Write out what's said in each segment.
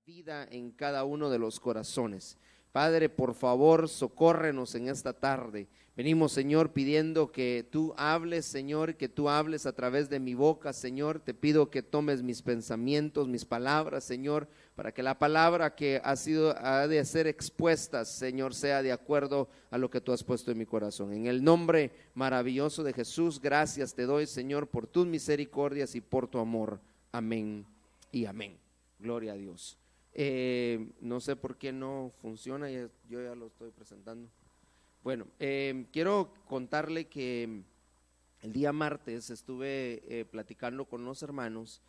vida en cada uno de los corazones. Padre, por favor, socórrenos en esta tarde. Venimos, Señor, pidiendo que tú hables, Señor, que tú hables a través de mi boca, Señor. Te pido que tomes mis pensamientos, mis palabras, Señor, para que la palabra que ha de ser expuesta, Señor, sea de acuerdo a lo que tú has puesto en mi corazón. En el nombre maravilloso de Jesús, gracias te doy, Señor, por tus misericordias y por tu amor. Amén y amén. Gloria a Dios. No sé por qué no funciona, yo ya lo estoy presentando. Bueno, quiero contarle que el día martes estuve platicando con los hermanos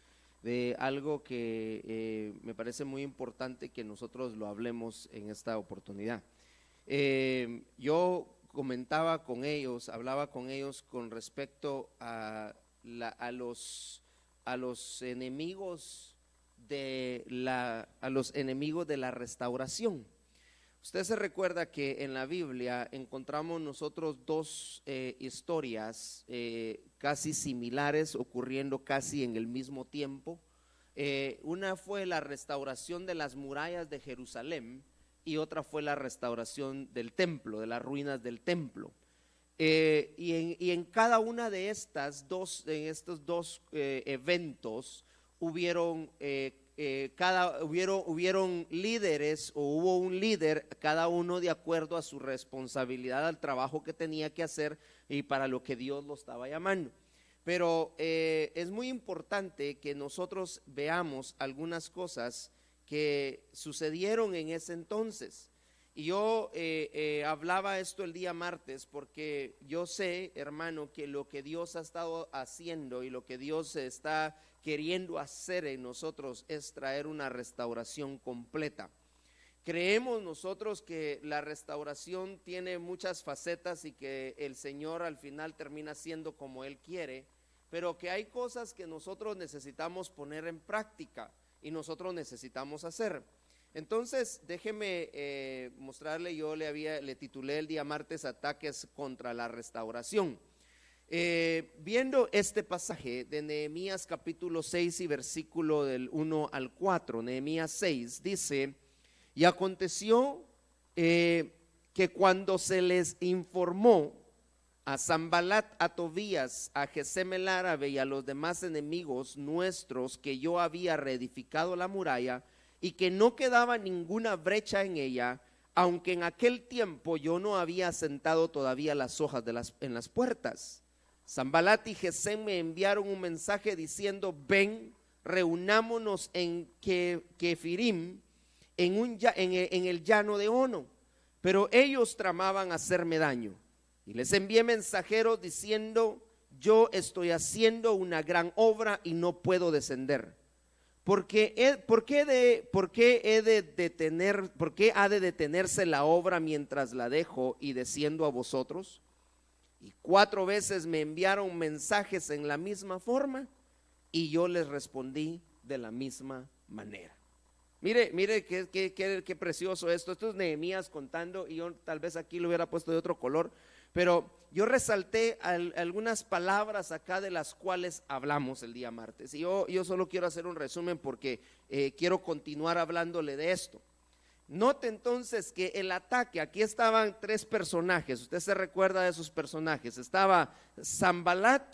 de algo que me parece muy importante que nosotros lo hablemos en esta oportunidad. Yo hablaba con ellos con respecto a los enemigos a los enemigos de la restauración. Usted se recuerda que en la Biblia encontramos nosotros dos historias casi similares, ocurriendo casi en el mismo tiempo. Una fue la restauración de las murallas de Jerusalén y otra fue la restauración del templo, de las ruinas del templo. Y en cada una de estos dos eventos hubieron líderes, o hubo un líder, cada uno de acuerdo a su responsabilidad, al trabajo que tenía que hacer y para lo que Dios lo estaba llamando. Pero es muy importante que nosotros veamos algunas cosas que sucedieron en ese entonces. Y yo hablaba esto el día martes porque yo sé, hermano, que lo que Dios ha estado haciendo y lo que Dios está queriendo hacer en nosotros es traer una restauración completa. Creemos nosotros que la restauración tiene muchas facetas y que el Señor al final termina siendo como Él quiere, pero que hay cosas que nosotros necesitamos poner en práctica y nosotros necesitamos hacer. Entonces déjeme mostrarle, yo le titulé el día martes Ataques contra la restauración. Viendo este pasaje de Nehemías capítulo 6 y versículo del 1 al 4, Nehemías 6 dice: y aconteció que cuando se les informó a Sanballat, a Tobías, a Gesem el árabe y a los demás enemigos nuestros que yo había reedificado la muralla y que no quedaba ninguna brecha en ella, aunque en aquel tiempo yo no había asentado todavía las hojas en las puertas, Sanballat y Gesem me enviaron un mensaje diciendo: ven, reunámonos en Kefirim, en el llano de Ono. Pero ellos tramaban hacerme daño. Y les envié mensajeros diciendo: yo estoy haciendo una gran obra y no puedo descender. ¿Por qué ha de detenerse la obra mientras la dejo y desciendo a vosotros? Y 4 veces me enviaron mensajes en la misma forma y yo les respondí de la misma manera. Mire qué precioso esto. Esto es Nehemías contando, y yo tal vez aquí lo hubiera puesto de otro color, pero yo resalté algunas palabras acá de las cuales hablamos el día martes. Y yo solo quiero hacer un resumen porque quiero continuar hablándole de esto. Note entonces que el ataque, aquí estaban 3 personajes, usted se recuerda de esos personajes: estaba Sanballat,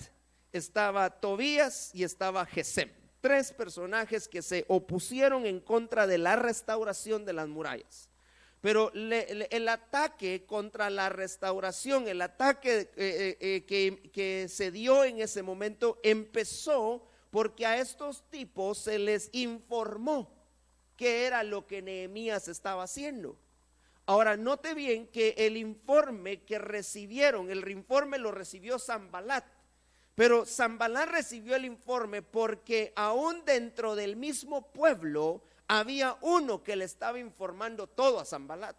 estaba Tobías y estaba Gesem. 3 personajes que se opusieron en contra de la restauración de las murallas. Pero el ataque contra la restauración, el ataque que se dio en ese momento, empezó porque a estos tipos se les informó qué era lo que Nehemías estaba haciendo. Ahora note bien que el informe que recibieron, el informe lo recibió Sanballat, pero Sanballat recibió el informe porque aún dentro del mismo pueblo había uno que le estaba informando todo a Sanballat.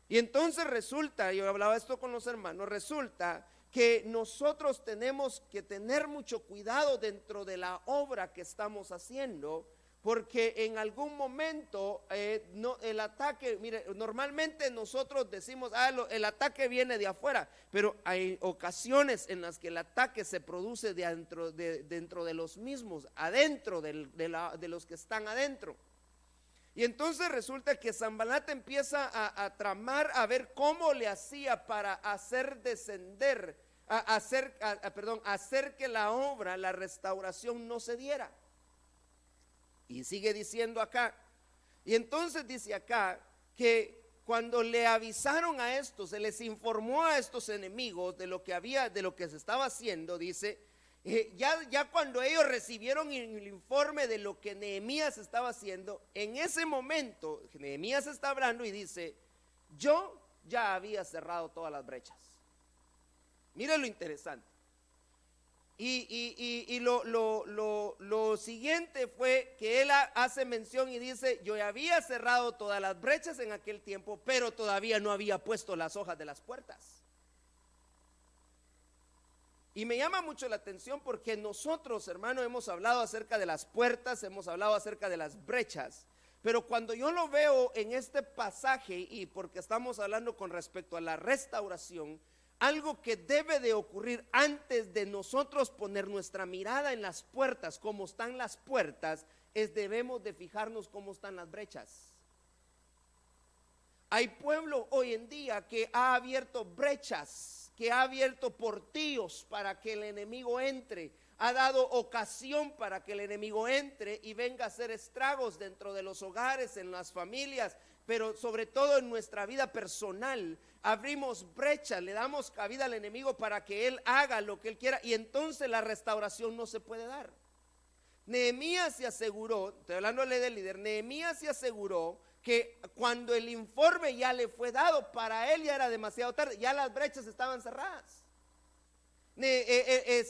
Y entonces resulta, yo hablaba esto con los hermanos, resulta que nosotros tenemos que tener mucho cuidado dentro de la obra que estamos haciendo, porque en algún momento el ataque, mire, normalmente nosotros decimos: el ataque viene de afuera, pero hay ocasiones en las que el ataque se produce dentro de los mismos, adentro de los que están adentro. Y entonces resulta que Sanbalat empieza a tramar, a ver cómo le hacía para hacer descender, hacer que la obra, la restauración no se diera. Y sigue diciendo acá. Y entonces dice acá que cuando le avisaron a estos, se les informó a estos enemigos de lo que se estaba haciendo, dice, ya cuando ellos recibieron el informe de lo que Nehemías estaba haciendo, en ese momento Nehemías está hablando y dice: yo ya había cerrado todas las brechas. Mire lo interesante. Y lo siguiente fue que él hace mención y dice: yo ya había cerrado todas las brechas en aquel tiempo, pero todavía no había puesto las hojas de las puertas. Y me llama mucho la atención porque nosotros, hermano, hemos hablado acerca de las puertas, hemos hablado acerca de las brechas, pero cuando yo lo veo en este pasaje, y porque estamos hablando con respecto a la restauración, algo que debe de ocurrir antes de nosotros poner nuestra mirada en las puertas, cómo están las puertas, es debemos de fijarnos cómo están las brechas. Hay pueblo hoy en día que ha abierto brechas, que ha abierto portillos para que el enemigo entre, ha dado ocasión para que el enemigo entre y venga a hacer estragos dentro de los hogares, en las familias, pero sobre todo en nuestra vida personal. Abrimos brechas, le damos cabida al enemigo para que él haga lo que él quiera, y entonces la restauración no se puede dar. Nehemías se aseguró, estoy hablándole del líder, Nehemías se aseguró que cuando el informe ya le fue dado, para él ya era demasiado tarde, ya las brechas estaban cerradas.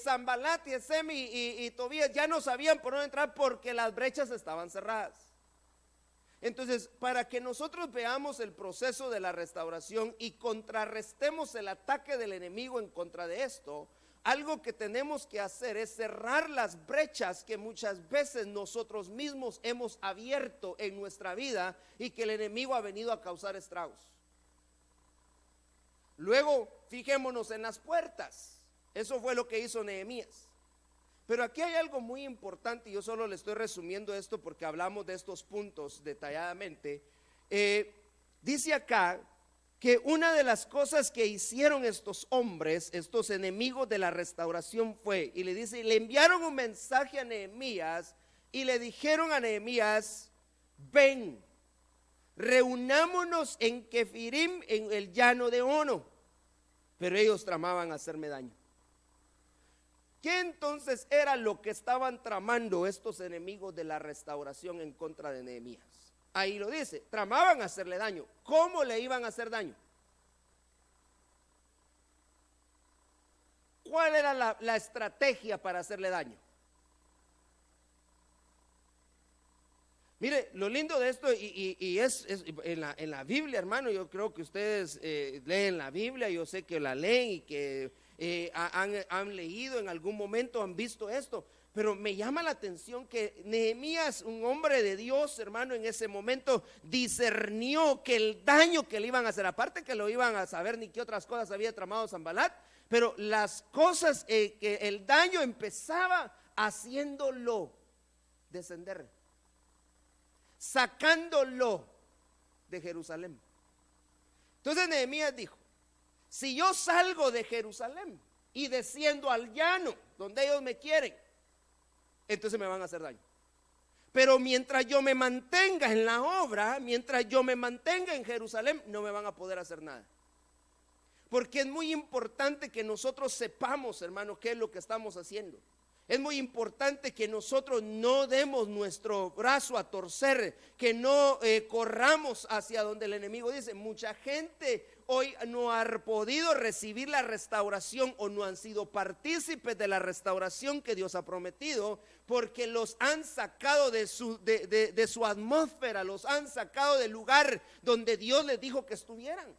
Sanbalat y Gesem y Tobías ya no sabían por dónde entrar porque las brechas estaban cerradas. Entonces, para que nosotros veamos el proceso de la restauración y contrarrestemos el ataque del enemigo en contra de esto, algo que tenemos que hacer es cerrar las brechas que muchas veces nosotros mismos hemos abierto en nuestra vida y que el enemigo ha venido a causar estragos. Luego, fijémonos en las puertas. Eso fue lo que hizo Nehemías. Pero aquí hay algo muy importante, y yo solo le estoy resumiendo esto porque hablamos de estos puntos detalladamente. Dice acá que una de las cosas que hicieron estos hombres, estos enemigos de la restauración, fue, y le dice, le enviaron un mensaje a Nehemías y le dijeron a Nehemías: ven, reunámonos en Kefirim, en el llano de Ono. Pero ellos tramaban hacerme daño. ¿Qué entonces era lo que estaban tramando estos enemigos de la restauración en contra de Nehemías? Ahí lo dice, tramaban hacerle daño. ¿Cómo le iban a hacer daño? ¿Cuál era la estrategia para hacerle daño? Mire, lo lindo de esto, y es en la Biblia, hermano, yo creo que ustedes leen la Biblia, yo sé que la leen y que han leído en algún momento, han visto esto. Pero me llama la atención que Nehemías, un hombre de Dios, hermano, en ese momento discernió que el daño que le iban a hacer, aparte que lo iban a saber ni qué otras cosas había tramado Sanbalat, pero las cosas, que el daño empezaba haciéndolo descender, sacándolo de Jerusalén. Entonces Nehemías dijo: si yo salgo de Jerusalén y desciendo al llano donde ellos me quieren, entonces me van a hacer daño. Pero mientras yo me mantenga en la obra, mientras yo me mantenga en Jerusalén, no me van a poder hacer nada. Porque es muy importante que nosotros sepamos, hermano, qué es lo que estamos haciendo. Es muy importante que nosotros no demos nuestro brazo a torcer, que no corramos hacia donde el enemigo dice. Mucha gente hoy no ha podido recibir la restauración o no han sido partícipes de la restauración que Dios ha prometido, porque los han sacado de su atmósfera, los han sacado del lugar donde Dios les dijo que estuvieran.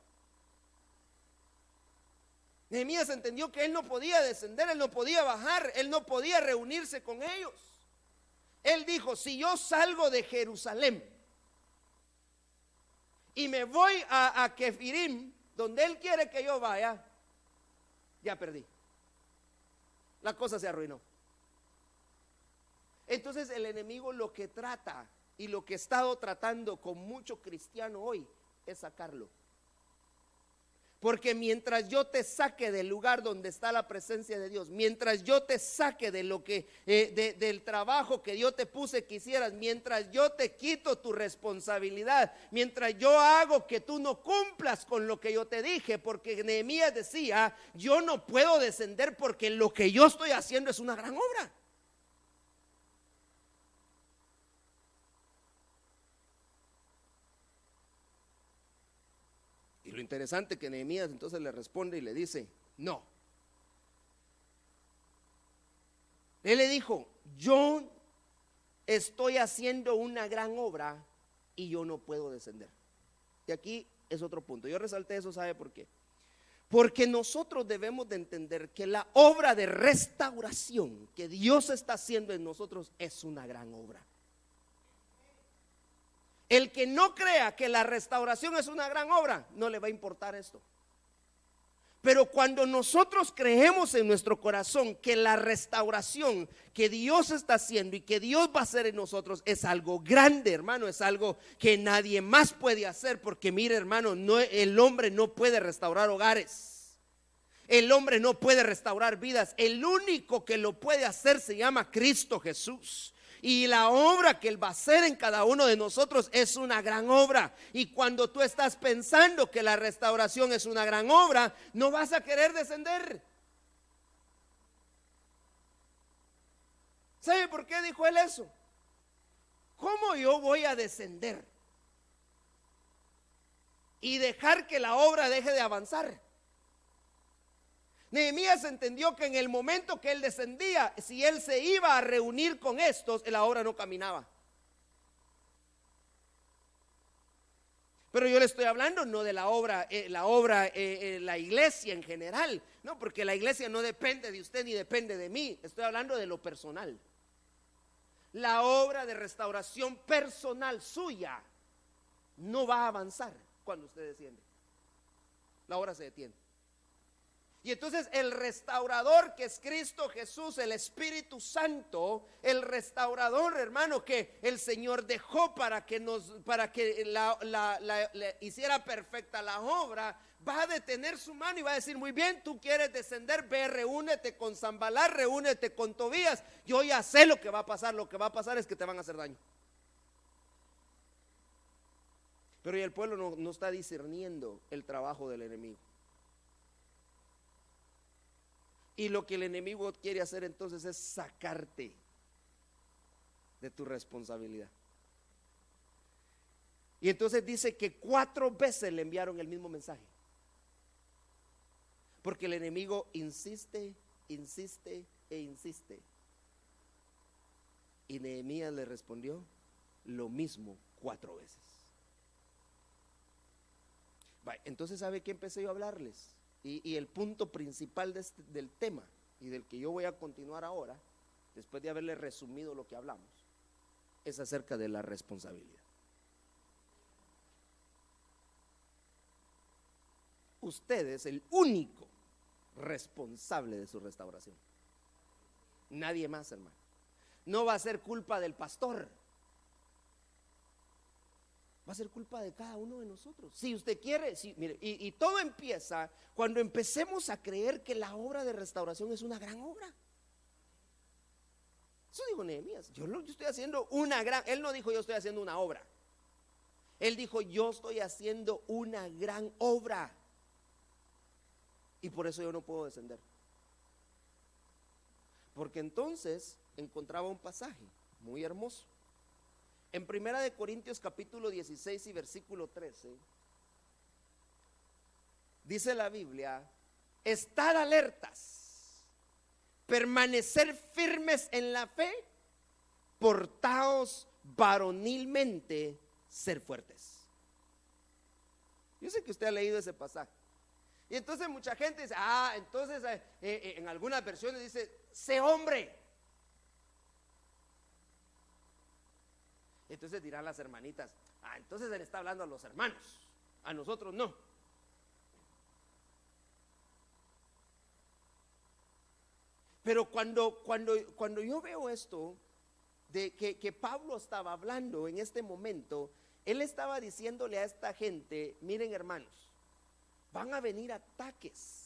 Nehemías entendió que él no podía descender, él no podía bajar, él no podía reunirse con ellos. Él dijo: si yo salgo de Jerusalén y me voy a Kefirim, donde él quiere que yo vaya, ya perdí. La cosa se arruinó. Entonces el enemigo lo que trata Y lo que he estado tratando con mucho cristiano hoy es sacarlo. Porque mientras yo te saque del lugar donde está la presencia de Dios, mientras yo te saque de lo que del trabajo que yo te puse que hicieras, mientras yo te quito tu responsabilidad, mientras yo hago que tú no cumplas con lo que yo te dije, porque Nehemías decía, yo no puedo descender porque lo que yo estoy haciendo es una gran obra. Y lo interesante que Nehemías entonces le responde y le dice, no. Él le dijo, yo estoy haciendo una gran obra y yo no puedo descender. Y aquí es otro punto. Yo resalté eso, ¿sabe por qué? Porque nosotros debemos de entender que la obra de restauración que Dios está haciendo en nosotros es una gran obra. El que no crea que la restauración es una gran obra, no le va a importar esto. Pero cuando nosotros creemos en nuestro corazón que la restauración que Dios está haciendo y que Dios va a hacer en nosotros es algo grande, hermano, es algo que nadie más puede hacer. Porque mire, hermano, el hombre no puede restaurar hogares, el hombre no puede restaurar vidas. El único que lo puede hacer se llama Cristo Jesús. Y la obra que Él va a hacer en cada uno de nosotros es una gran obra. Y cuando tú estás pensando que la restauración es una gran obra, no vas a querer descender. ¿Sabe por qué dijo Él eso? ¿Cómo yo voy a descender y dejar que la obra deje de avanzar? Nehemías entendió que en el momento que él descendía, si él se iba a reunir con estos, la obra no caminaba. Pero yo le estoy hablando no de la obra, la iglesia en general, no, porque la iglesia no depende de usted ni depende de mí. Estoy hablando de lo personal. La obra de restauración personal suya no va a avanzar cuando usted desciende. La obra se detiene. Y entonces el restaurador, que es Cristo Jesús, el Espíritu Santo, el restaurador, hermano, que el Señor dejó para que hiciera perfecta la obra, va a detener su mano y va a decir, muy bien, tú quieres descender, ve, reúnete con Sanballat, reúnete con Tobías. Yo ya sé lo que va a pasar. Lo que va a pasar es que te van a hacer daño. Pero y el pueblo no está discerniendo el trabajo del enemigo. Y lo que el enemigo quiere hacer entonces es sacarte de tu responsabilidad. Y entonces dice que 4 veces le enviaron el mismo mensaje. Porque el enemigo insiste, insiste e insiste. Y Nehemías le respondió lo mismo 4 veces. Entonces, ¿sabe qué empecé yo a hablarles? Y el punto principal del tema y del que yo voy a continuar ahora, después de haberle resumido lo que hablamos, es acerca de la responsabilidad. Usted es el único responsable de su restauración. Nadie más, hermano. No va a ser culpa del pastor, va a ser culpa de cada uno de nosotros. Si usted quiere, mire, y todo empieza cuando empecemos a creer que la obra de restauración es una gran obra. Eso dijo Nehemías. Yo estoy haciendo una gran. Él no dijo yo estoy haciendo una obra. Él dijo yo estoy haciendo una gran obra. Y por eso yo no puedo descender. Porque entonces encontraba un pasaje muy hermoso. En 1 de Corintios capítulo 16 y versículo 13, dice la Biblia, estar alertas, permanecer firmes en la fe, portaos varonilmente, ser fuertes. Yo sé que usted ha leído ese pasaje. Y entonces mucha gente dice, entonces en algunas versiones dice, sé hombre. Entonces dirán las hermanitas, entonces él está hablando a los hermanos, a nosotros no. Pero cuando yo veo esto, de que Pablo estaba hablando en este momento, él estaba diciéndole a esta gente: miren, hermanos, van a venir ataques,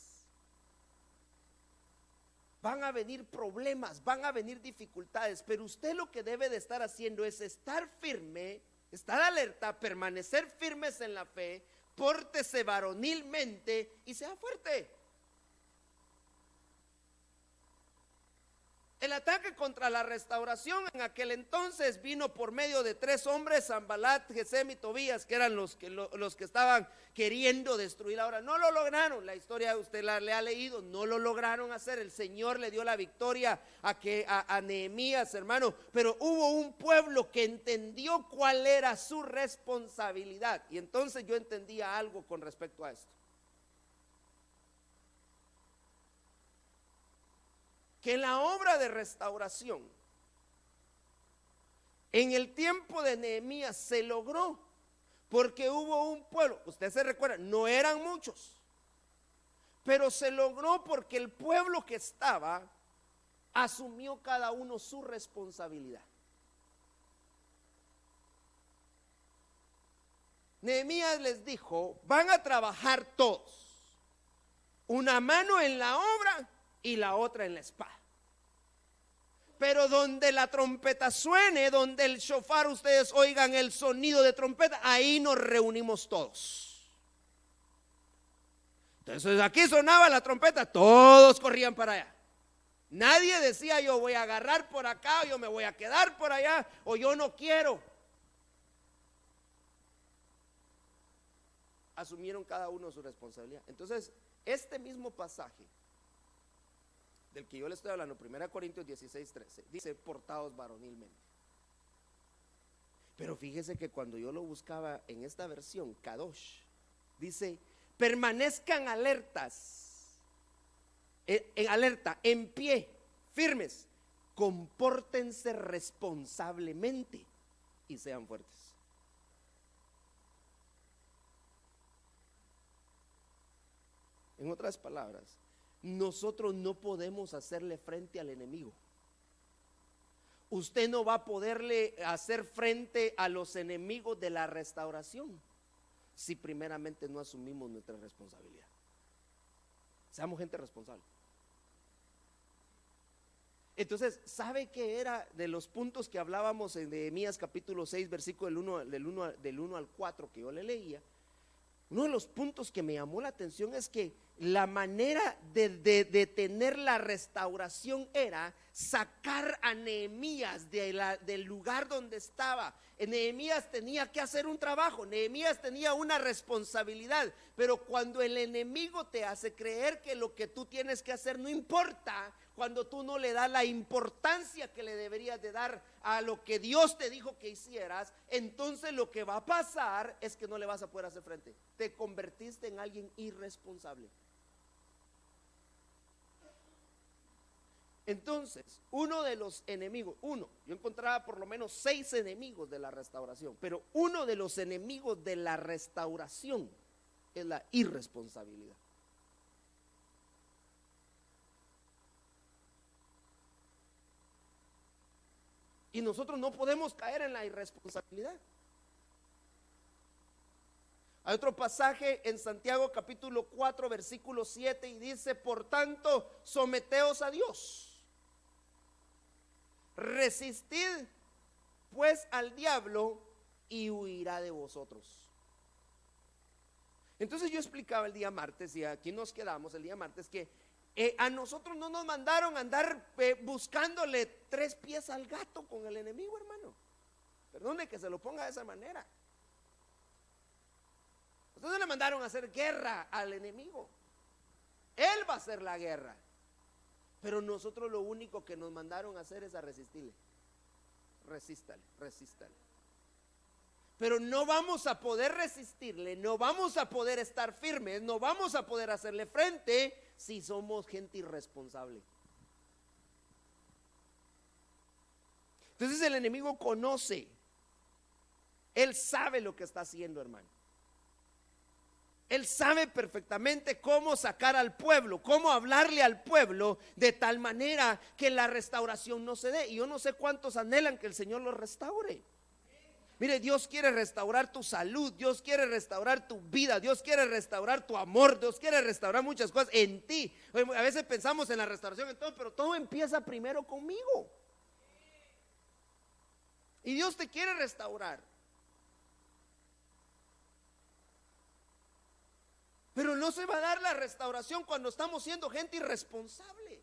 van a venir problemas, van a venir dificultades, pero usted lo que debe de estar haciendo es estar firme, estar alerta, permanecer firmes en la fe, pórtese varonilmente y sea fuerte. El ataque contra la restauración en aquel entonces vino por medio de 3 hombres, Sanbalat, Gesem y Tobías, que eran los que estaban queriendo destruir. Ahora no lo lograron, la historia usted le ha leído, no lo lograron hacer. El Señor le dio la victoria a Nehemías, hermano, pero hubo un pueblo que entendió cuál era su responsabilidad. Y entonces yo entendía algo con respecto a esto. Que la obra de restauración en el tiempo de Nehemías se logró porque hubo un pueblo, usted se recuerda, no eran muchos, pero se logró porque el pueblo que estaba asumió cada uno su responsabilidad. Nehemías les dijo: van a trabajar todos, una mano en la obra y la otra en la espada. Pero donde la trompeta suene, donde el shofar ustedes oigan el sonido de trompeta, ahí nos reunimos todos. Entonces aquí sonaba la trompeta, todos corrían para allá. Nadie decía: yo voy a agarrar por acá, o yo me voy a quedar por allá, o yo no quiero. Asumieron cada uno su responsabilidad. Entonces este mismo pasaje del que yo le estoy hablando, 1 Corintios 16:13, dice: portaos varonilmente. Pero fíjese que cuando yo lo buscaba en esta versión, Kadosh, dice: permanezcan alertas, en alerta, en pie, firmes, compórtense responsablemente y sean fuertes. En otras palabras, nosotros no podemos hacerle frente al enemigo. Usted no va a poderle hacer frente a los enemigos de la restauración si primeramente no asumimos nuestra responsabilidad. Seamos gente responsable. Entonces, ¿sabe qué era de los puntos que hablábamos en Nehemías capítulo 6, versículo del 1 al 4 que yo le leía? Uno de los puntos que me llamó la atención es que la manera de tener la restauración era sacar a Nehemías del lugar donde estaba. Nehemías tenía que hacer un trabajo, Nehemías tenía una responsabilidad, pero cuando el enemigo te hace creer que lo que tú tienes que hacer no importa, cuando tú no le das la importancia que le deberías de dar a lo que Dios te dijo que hicieras, entonces lo que va a pasar es que no le vas a poder hacer frente. Te convertiste en alguien irresponsable. Entonces, uno de los enemigos, yo encontraba por lo menos 6 enemigos de la restauración, pero uno de los enemigos de la restauración es la irresponsabilidad. Y nosotros no podemos caer en la irresponsabilidad. Hay otro pasaje en Santiago capítulo 4 versículo 7 y dice: por tanto, someteos a Dios. Resistid pues al diablo y huirá de vosotros. Entonces yo explicaba el día martes, y aquí nos quedamos el día martes, que a nosotros no nos mandaron a andar buscándole 3 pies al gato con el enemigo, hermano. Perdone que se lo ponga de esa manera. Ustedes no le mandaron a hacer guerra al enemigo. Él va a hacer la guerra. Pero nosotros lo único que nos mandaron a hacer es a resistirle. Resístale. Pero no vamos a poder resistirle, no vamos a poder estar firmes, no vamos a poder hacerle frente si somos gente irresponsable. Entonces el enemigo conoce, él sabe lo que está haciendo, hermano. Él sabe perfectamente cómo sacar al pueblo, cómo hablarle al pueblo de tal manera que la restauración no se dé. Y yo no sé cuántos anhelan que el Señor los restaure. Mire, Dios quiere restaurar tu salud, Dios quiere restaurar tu vida, Dios quiere restaurar tu amor, Dios quiere restaurar muchas cosas en ti. A veces pensamos en la restauración en todo, pero todo empieza primero conmigo. Y Dios te quiere restaurar. Pero no se va a dar la restauración cuando estamos siendo gente irresponsable.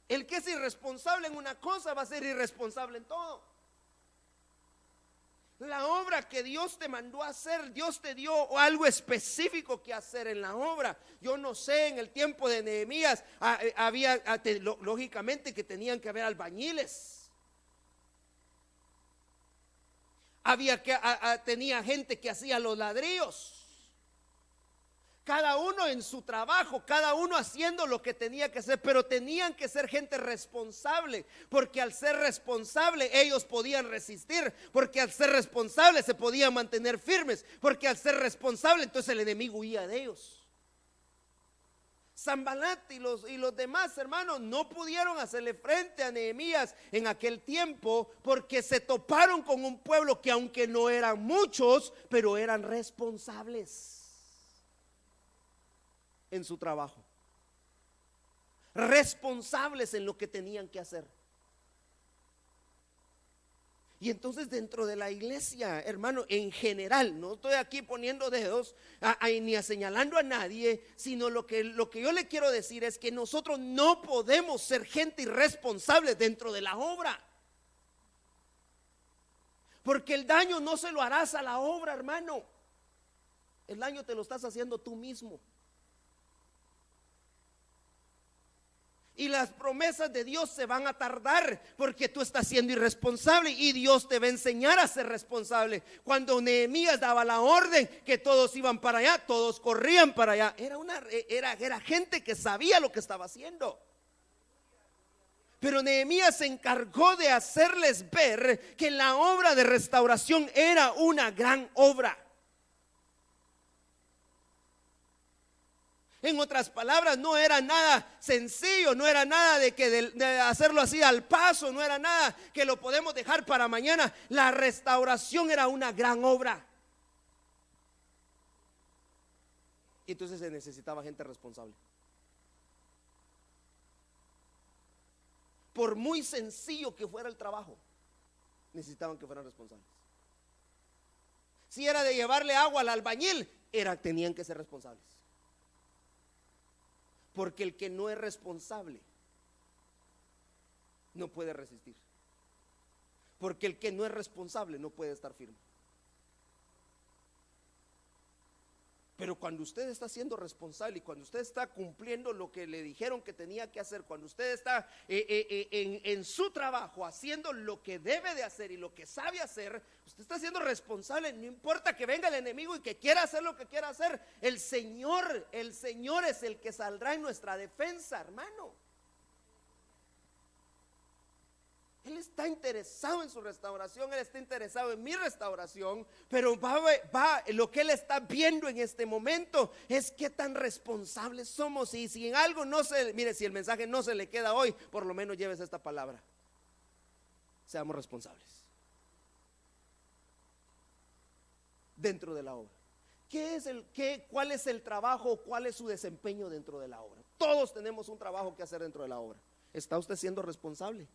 El que es irresponsable en una cosa va a ser irresponsable en todo. La obra que Dios te mandó a hacer, Dios te dio algo específico que hacer en la obra. Yo no sé, en el tiempo de Nehemías había lógicamente que tenían que haber albañiles. Tenía gente que hacía los ladrillos. Cada uno en su trabajo, cada uno haciendo lo que tenía que hacer, pero tenían que ser gente responsable, porque al ser responsable ellos podían resistir, porque al ser responsable se podían mantener firmes, porque al ser responsable entonces el enemigo huía de ellos. Sanbalat y los demás hermanos no pudieron hacerle frente a Nehemías en aquel tiempo, porque se toparon con un pueblo que aunque no eran muchos, pero eran responsables en su trabajo, responsables en lo que tenían que hacer. Y entonces dentro de la iglesia, hermano, en general, no estoy aquí poniendo dedos ni señalando a nadie, sino lo que yo le quiero decir es que nosotros no podemos ser gente irresponsable dentro de la obra, porque el daño no se lo harás a la obra, hermano. El daño te lo estás haciendo tú mismo. Y las promesas de Dios se van a tardar porque tú estás siendo irresponsable, y Dios te va a enseñar a ser responsable. Cuando Nehemías daba la orden que todos iban para allá, todos corrían para allá. Era gente que sabía lo que estaba haciendo. Pero Nehemías se encargó de hacerles ver que la obra de restauración era una gran obra. En otras palabras, no era nada sencillo, no era nada de hacerlo así al paso, no era nada que lo podemos dejar para mañana. La restauración era una gran obra. Y entonces se necesitaba gente responsable. Por muy sencillo que fuera el trabajo, necesitaban que fueran responsables. Si era de llevarle agua al albañil, tenían que ser responsables. Porque el que no es responsable no puede resistir. Porque el que no es responsable no puede estar firme. Pero cuando usted está siendo responsable y cuando usted está cumpliendo lo que le dijeron que tenía que hacer, cuando usted está en su trabajo haciendo lo que debe de hacer y lo que sabe hacer, usted está siendo responsable. No importa que venga el enemigo y que quiera hacer lo que quiera hacer, el Señor es el que saldrá en nuestra defensa, hermano. Él está interesado en su restauración, Él está interesado en mi restauración, pero lo que Él está viendo en este momento es qué tan responsables somos. Y si en algo si el mensaje no se le queda hoy, por lo menos lleves esta palabra: seamos responsables dentro de la obra. ¿Cuál es el trabajo? ¿Cuál es su desempeño dentro de la obra? Todos tenemos un trabajo que hacer dentro de la obra. ¿Está usted siendo responsable?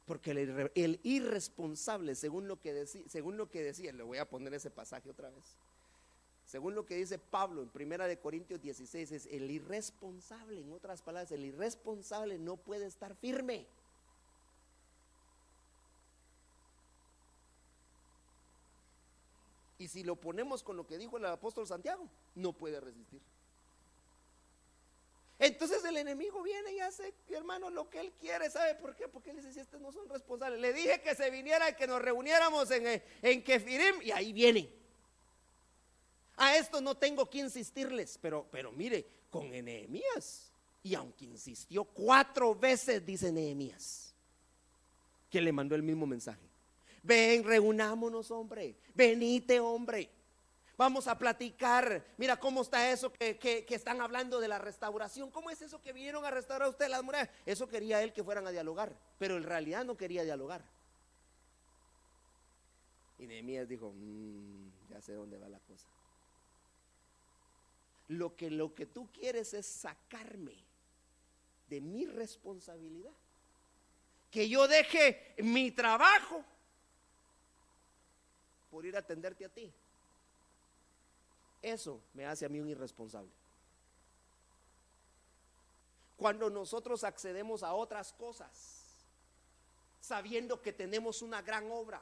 Porque el irresponsable, según lo que decía, le voy a poner ese pasaje otra vez. Según lo que dice Pablo en 1 Corintios 16, es el irresponsable. En otras palabras, el irresponsable no puede estar firme. Y si lo ponemos con lo que dijo el apóstol Santiago, no puede resistir. Entonces el enemigo viene y hace, hermano, lo que él quiere. ¿Sabe por qué? Porque él dice: si estos no son responsables. Le dije que se viniera y que nos reuniéramos en Kefirim, y ahí vienen. A esto no tengo que insistirles, pero mire, con Nehemías Y aunque insistió 4 veces, dice Nehemías, que le mandó el mismo mensaje: ven, reunámonos, hombre, venite, hombre, vamos a platicar. Mira cómo está eso que están hablando de la restauración. ¿Cómo es eso que vinieron a restaurar ustedes las murallas? Eso quería él que fueran a dialogar, pero en realidad no quería dialogar. Y Nehemías dijo: ya sé dónde va la cosa. Lo que tú quieres es sacarme de mi responsabilidad, que yo deje mi trabajo por ir a atenderte a ti. Eso me hace a mí un irresponsable. Cuando nosotros accedemos a otras cosas sabiendo que tenemos una gran obra,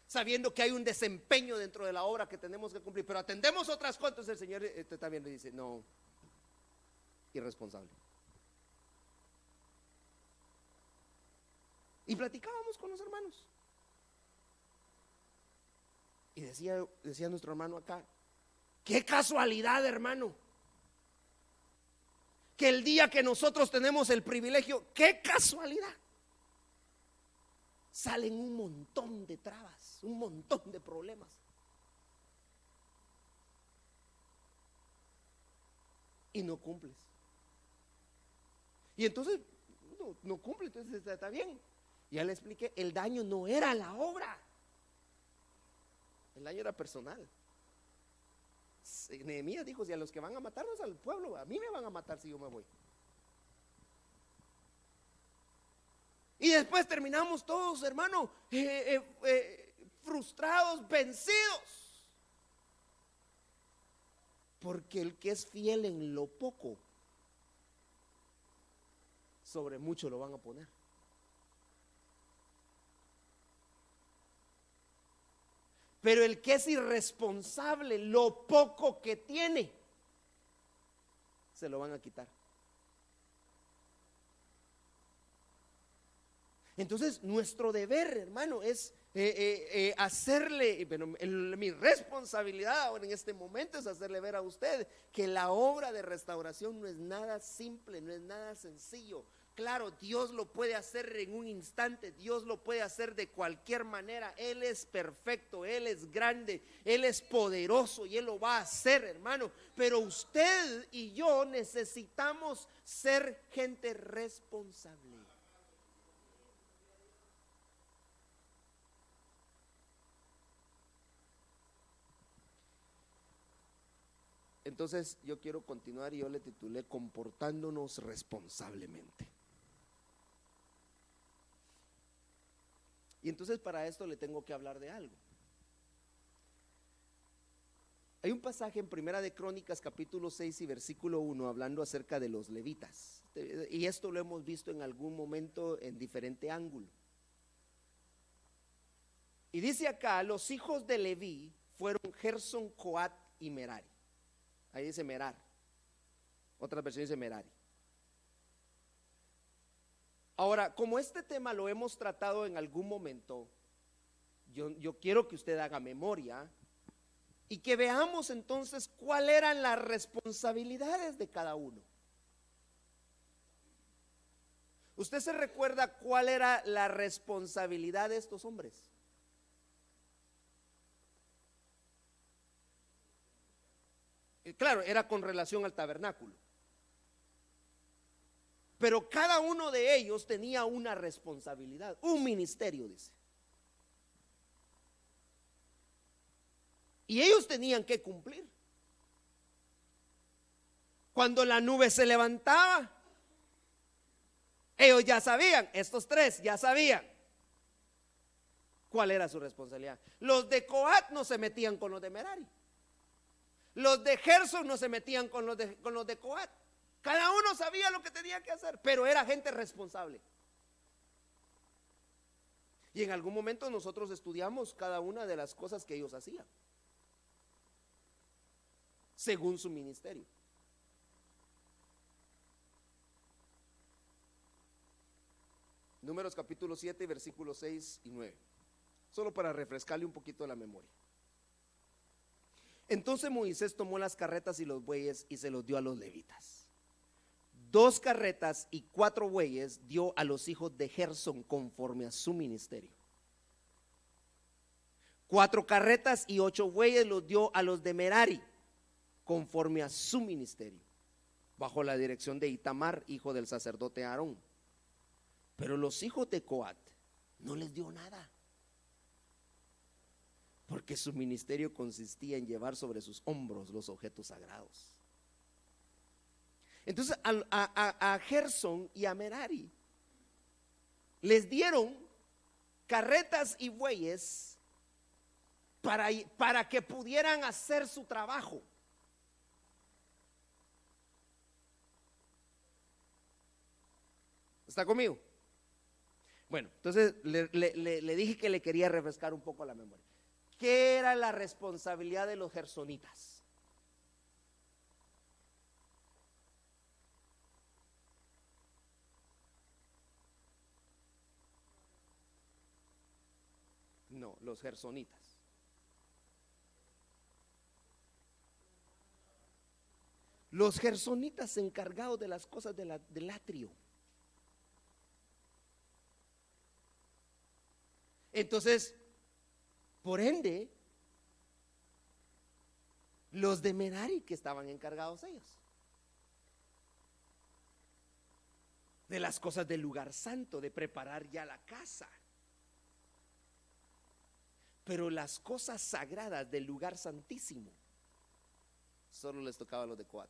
sabiendo que hay un desempeño dentro de la obra que tenemos que cumplir, pero atendemos otras cosas, entonces el Señor también le dice: no, irresponsable. Y platicábamos con los hermanos, y decía nuestro hermano acá: qué casualidad, hermano, que el día que nosotros tenemos el privilegio, qué casualidad, salen un montón de trabas, un montón de problemas. Y no cumples. Y entonces no cumple, entonces está bien. Ya le expliqué, el daño no era la obra, el daño era personal. Nehemías dijo: si a los que van a matarnos al pueblo, a mí me van a matar si yo me voy. Y después terminamos todos, hermano, frustrados, vencidos. Porque el que es fiel en lo poco, sobre mucho lo van a poner. Pero el que es irresponsable, lo poco que tiene, se lo van a quitar. Entonces nuestro deber, hermano, es hacerle, bueno, mi responsabilidad ahora en este momento es hacerle ver a usted que la obra de restauración no es nada simple, no es nada sencillo. Claro, Dios lo puede hacer en un instante, Dios lo puede hacer de cualquier manera. Él es perfecto, Él es grande, Él es poderoso y Él lo va a hacer, hermano. Pero usted y yo necesitamos ser gente responsable. Entonces yo quiero continuar y yo le titulé: comportándonos responsablemente. Y entonces para esto le tengo que hablar de algo. Hay un pasaje en Primera de Crónicas capítulo 6 y versículo 1 hablando acerca de los levitas. Y esto lo hemos visto en algún momento en diferente ángulo. Y dice acá: los hijos de Leví fueron Gersón, Coat y Merari. Ahí dice Merar, otras versiones dice Merari. Ahora, como este tema lo hemos tratado en algún momento, yo quiero que usted haga memoria y que veamos entonces cuáles eran las responsabilidades de cada uno. ¿Usted se recuerda cuál era la responsabilidad de estos hombres? Claro, era con relación al tabernáculo. Pero cada uno de ellos tenía una responsabilidad, un ministerio, dice. Y ellos tenían que cumplir. Cuando la nube se levantaba, ellos ya sabían, estos tres ya sabían cuál era su responsabilidad. Los de Coat no se metían con los de Merari. Los de Gersón no se metían con los de Coat. Cada uno sabía lo que tenía que hacer, pero era gente responsable. Y en algún momento nosotros estudiamos cada una de las cosas que ellos hacían, según su ministerio. Números capítulo 7, versículos 6 y 9. Solo para refrescarle un poquito la memoria. Entonces Moisés tomó las carretas y los bueyes y se los dio a los levitas. 2 carretas y 4 bueyes dio a los hijos de Gersón conforme a su ministerio. 4 carretas y 8 bueyes los dio a los de Merari conforme a su ministerio, bajo la dirección de Itamar, hijo del sacerdote Aarón. Pero los hijos de Coat no les dio nada, porque su ministerio consistía en llevar sobre sus hombros los objetos sagrados. Entonces a Gersón y a Merari les dieron carretas y bueyes para que pudieran hacer su trabajo. ¿Está conmigo? Bueno, entonces le dije que le quería refrescar un poco la memoria. ¿Qué era la responsabilidad de los gersonitas? No, los gersonitas. Los gersonitas encargados de las cosas del atrio. Entonces, por ende, los de Merari que estaban encargados ellos de las cosas del lugar santo, de preparar ya la casa. Pero las cosas sagradas del lugar santísimo solo les tocaba a los de Coat.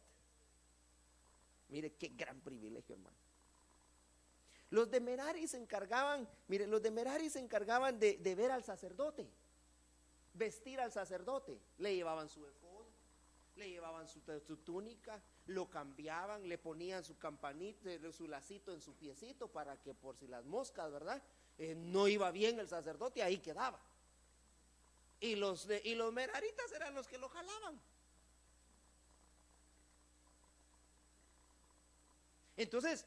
Mire qué gran privilegio, hermano. Los de Merari se encargaban, mire, los de Merari se encargaban de ver al sacerdote, vestir al sacerdote. Le llevaban su efod, le llevaban su túnica, lo cambiaban, le ponían su campanita, su lacito en su piecito para que por si las moscas, ¿verdad? No iba bien el sacerdote, ahí quedaba. Y los meraritas eran los que lo jalaban. Entonces,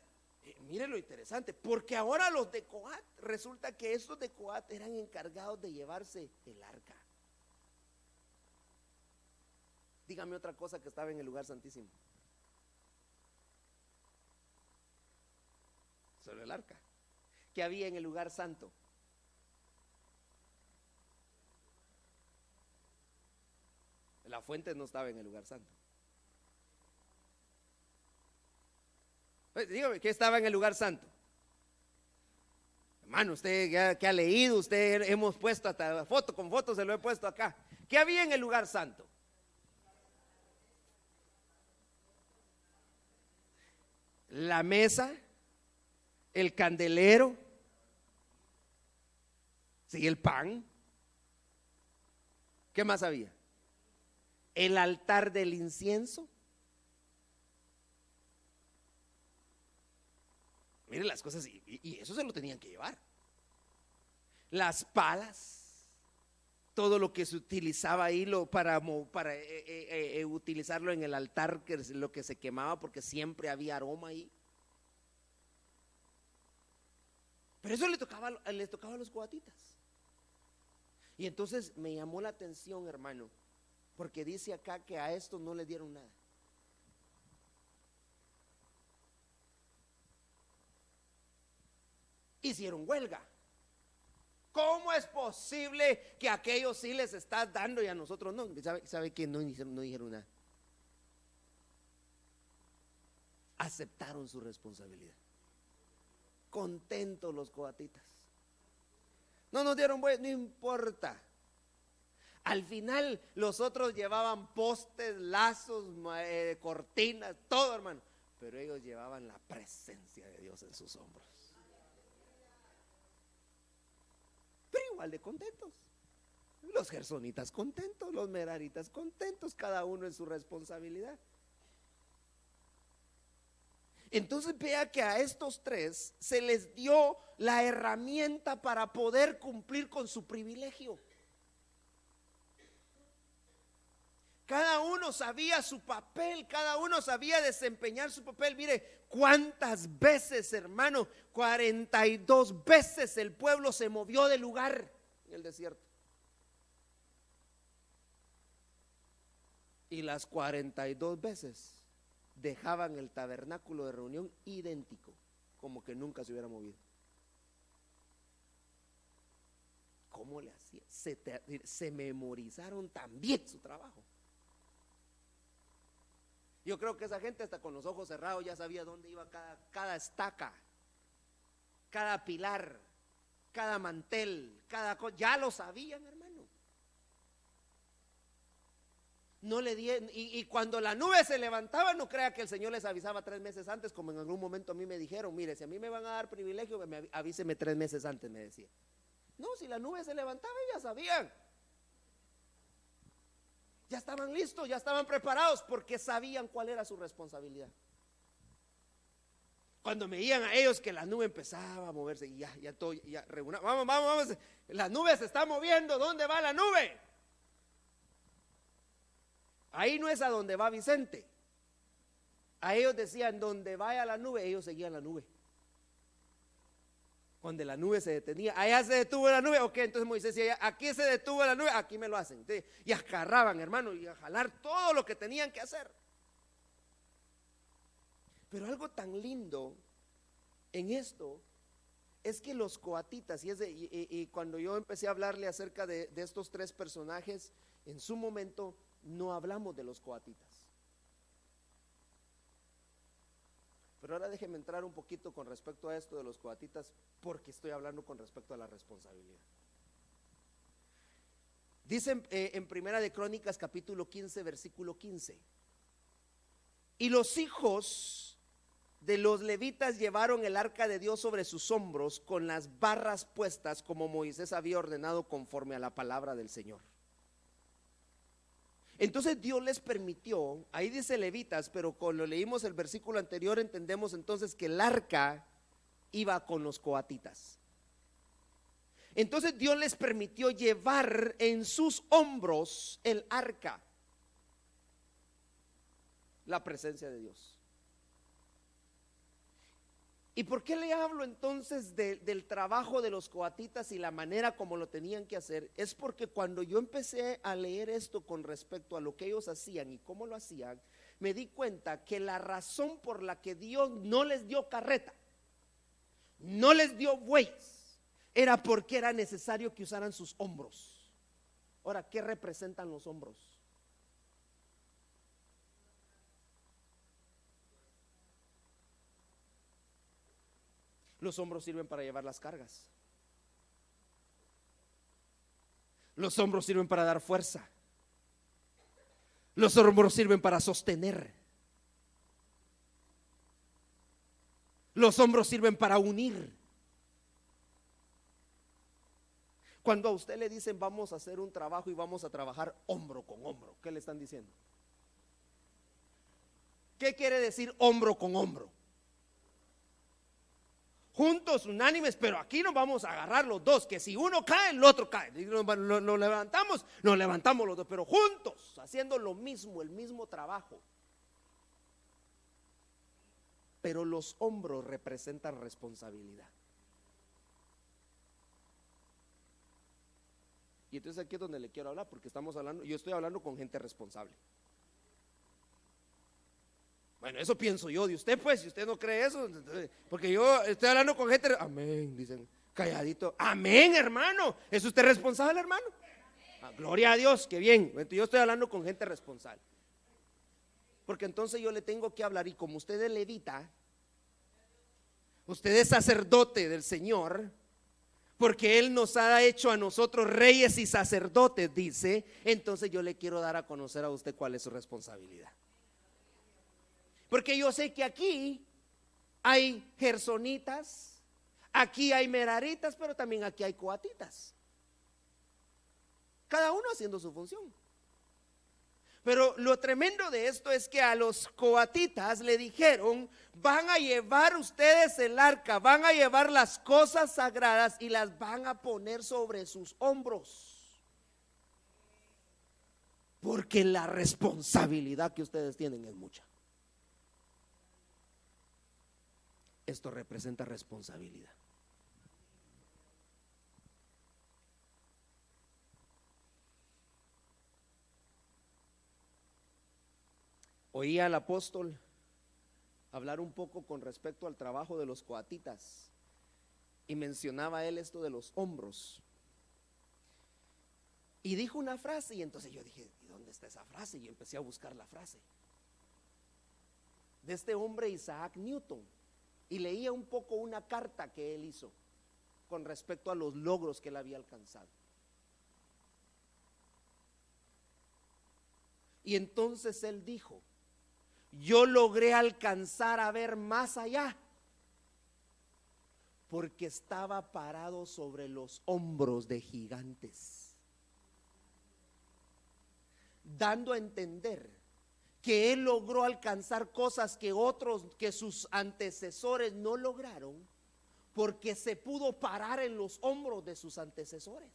mire lo interesante, porque ahora los de Coat, resulta que estos de Coat eran encargados de llevarse el arca. Dígame otra cosa que estaba en el lugar santísimo. Solo el arca. ¿Qué había en el lugar santo? La fuente no estaba en el lugar santo. Dígame, ¿qué estaba en el lugar santo? Hermano, usted ya que ha leído, usted hemos puesto hasta foto, con fotos se lo he puesto acá. ¿Qué había en el lugar santo? La mesa, el candelero, sí, el pan. ¿Qué más había? El altar del incienso. Miren las cosas, y eso se lo tenían que llevar. Las palas, todo lo que se utilizaba ahí para utilizarlo en el altar, que es lo que se quemaba, porque siempre había aroma ahí. Pero eso les tocaba a los coatitas. Y entonces me llamó la atención, hermano, porque dice acá que a estos no les dieron nada. Hicieron huelga. ¿Cómo es posible que a aquellos sí les estás dando y a nosotros no? ¿Sabe que no dijeron nada? Aceptaron su responsabilidad. Contentos los coatitas. No nos dieron buey, no importa. Al final los otros llevaban postes, lazos, cortinas, todo, hermano. Pero ellos llevaban la presencia de Dios en sus hombros. Pero igual de contentos. Los gersonitas contentos, los meraritas contentos, cada uno en su responsabilidad. Entonces vea que a estos tres se les dio la herramienta para poder cumplir con su privilegio. Cada uno sabía su papel, cada uno sabía desempeñar su papel. Mire cuántas veces, hermano, 42 veces el pueblo se movió de lugar en el desierto. Y las 42 veces dejaban el tabernáculo de reunión idéntico, como que nunca se hubiera movido. ¿Cómo le hacían? Se memorizaron también su trabajo. Yo creo que esa gente hasta con los ojos cerrados ya sabía dónde iba cada estaca, cada pilar, cada mantel, cada cosa, ya lo sabían, hermano. No le di, y cuando la nube se levantaba, no crea que el Señor les avisaba 3 meses antes, como en algún momento a mí me dijeron: mire, si a mí me van a dar privilegio, avíseme 3 meses antes, me decía. No, si la nube se levantaba, ya sabían. Ya estaban listos, ya estaban preparados, porque sabían cuál era su responsabilidad. Cuando me veían a ellos que la nube empezaba a moverse, y ya todo, ya reúna, vamos, la nube se está moviendo, ¿dónde va la nube? Ahí no es a donde va Vicente. A ellos decían: donde vaya la nube, ellos seguían la nube. Cuando la nube se detenía, allá se detuvo la nube, ok, entonces Moisés decía: aquí se detuvo la nube, aquí me lo hacen. Entonces, y agarraban, hermano, y a jalar todo lo que tenían que hacer. Pero algo tan lindo en esto es que los coatitas, y cuando yo empecé a hablarle acerca de estos 3 personajes, en su momento no hablamos de los coatitas. Pero ahora déjeme entrar un poquito con respecto a esto de los coatitas, porque estoy hablando con respecto a la responsabilidad. Dice en Primera de Crónicas capítulo 15 versículo 15: y los hijos de los levitas llevaron el arca de Dios sobre sus hombros, con las barras puestas, como Moisés había ordenado, conforme a la palabra del Señor. Entonces Dios les permitió, ahí dice levitas, pero cuando leímos el versículo anterior entendemos entonces que el arca iba con los coatitas. Entonces Dios les permitió llevar en sus hombros el arca, la presencia de Dios. ¿Y por qué le hablo entonces del trabajo de los coatitas y la manera como lo tenían que hacer? Es porque cuando yo empecé a leer esto con respecto a lo que ellos hacían y cómo lo hacían, me di cuenta que la razón por la que Dios no les dio carreta, no les dio bueyes, era porque era necesario que usaran sus hombros. Ahora, ¿qué representan los hombros? Los hombros sirven para llevar las cargas. Los hombros sirven para dar fuerza. Los hombros sirven para sostener. Los hombros sirven para unir. Cuando a usted le dicen: vamos a hacer un trabajo y vamos a trabajar hombro con hombro, ¿qué le están diciendo? ¿Qué quiere decir hombro con hombro? Juntos, unánimes, pero aquí nos vamos a agarrar los dos, que si uno cae, el otro cae. Lo levantamos, nos levantamos los dos, pero juntos, haciendo lo mismo, el mismo trabajo. Pero los hombros representan responsabilidad. Y entonces aquí es donde le quiero hablar, porque estamos hablando, yo estoy hablando con gente responsable. Bueno, eso pienso yo de usted, pues, si usted no cree eso, porque yo estoy hablando con gente, amén, dicen, calladito, amén, hermano, ¿es usted responsable, hermano? Ah, gloria a Dios, qué bien. Yo estoy hablando con gente responsable, porque entonces yo le tengo que hablar, y como usted es levita, usted es sacerdote del Señor, porque Él nos ha hecho a nosotros reyes y sacerdotes, dice, entonces yo le quiero dar a conocer a usted cuál es su responsabilidad. Porque yo sé que aquí hay gersonitas, aquí hay meraritas, pero también aquí hay coatitas. Cada uno haciendo su función. Pero lo tremendo de esto es que a los coatitas le dijeron: van a llevar ustedes el arca, van a llevar las cosas sagradas y las van a poner sobre sus hombros. Porque la responsabilidad que ustedes tienen es mucha. Esto representa responsabilidad. Oía al apóstol hablar un poco con respecto al trabajo de los coatitas y mencionaba él esto de los hombros. Y dijo una frase y entonces yo dije, ¿y dónde está esa frase? Y empecé a buscar la frase de este hombre Isaac Newton y leía un poco una carta que él hizo con respecto a los logros que él había alcanzado. Y entonces él dijo, yo logré alcanzar a ver más allá porque estaba parado sobre los hombros de gigantes, dando a entender que él logró alcanzar cosas que otros, que sus antecesores no lograron, porque se pudo parar en los hombros de sus antecesores.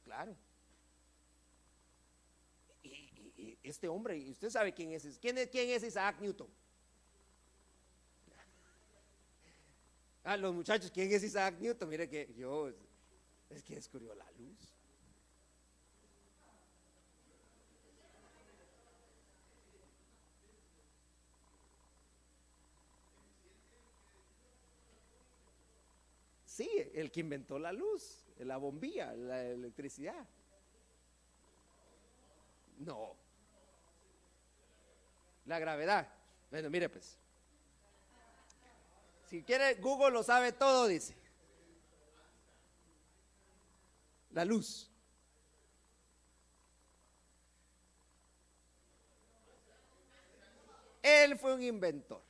Claro. Y este hombre, y usted sabe quién es. ¿Quién es Isaac Newton? Los muchachos, ¿quién es Isaac Newton? Mire que es que descubrió la luz. Sí, el que inventó la luz, la bombilla, la electricidad. No, la gravedad. Bueno, mire pues, si quiere Google lo sabe todo, dice. La luz. Él fue un inventor.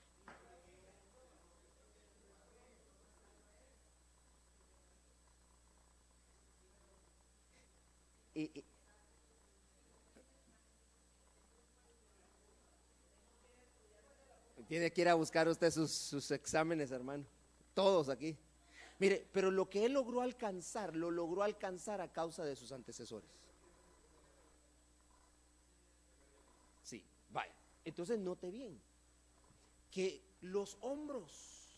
Y tiene que ir a buscar usted sus exámenes, hermano. Todos aquí. Mire, pero lo que él logró alcanzar, lo logró alcanzar a causa de sus antecesores. Sí, vaya. Entonces note bien que los hombros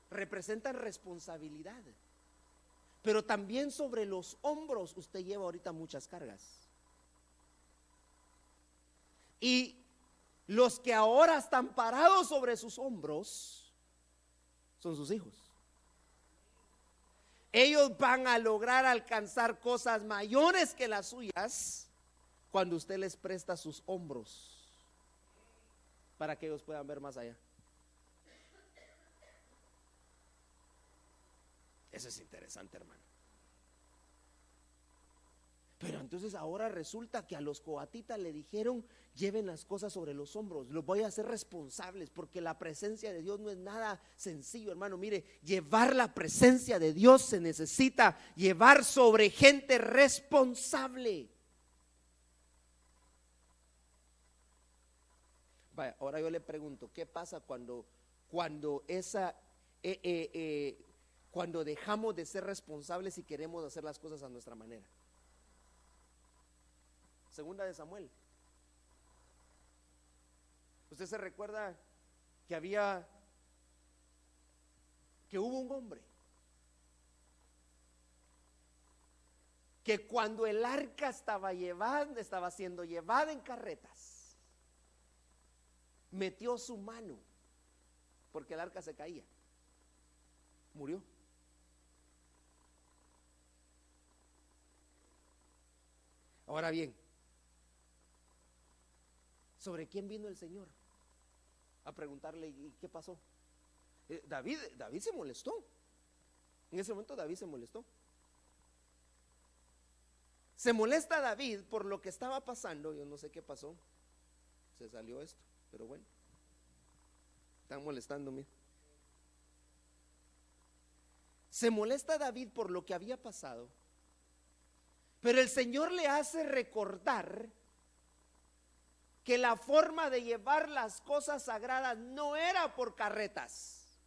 representan responsabilidad, pero también sobre los hombros usted lleva ahorita muchas cargas. Y los que ahora están parados sobre sus hombros son sus hijos. Ellos van a lograr alcanzar cosas mayores que las suyas cuando usted les presta sus hombros para que ellos puedan ver más allá. Eso es interesante, hermano. Pero entonces ahora resulta que a los coatitas le dijeron, lleven las cosas sobre los hombros, los voy a hacer responsables, porque la presencia de Dios no es nada sencillo, hermano. Mire, llevar la presencia de Dios se necesita llevar sobre gente responsable. Vaya, ahora yo le pregunto, ¿qué pasa cuando cuando dejamos de ser responsables y queremos hacer las cosas a nuestra manera? Segunda de Samuel. ¿Usted se recuerda que hubo un hombre que cuando el arca estaba siendo llevada en carretas, metió su mano porque el arca se caía, murió? Ahora bien, ¿sobre quién vino el Señor a preguntarle y qué pasó? David se molestó. En ese momento David se molestó. Se molesta David por lo que estaba pasando. Yo no sé qué pasó. Se salió esto, pero bueno, están molestándome. Se molesta David por lo que había pasado, pero el Señor le hace recordar que la forma de llevar las cosas sagradas no era por carretas.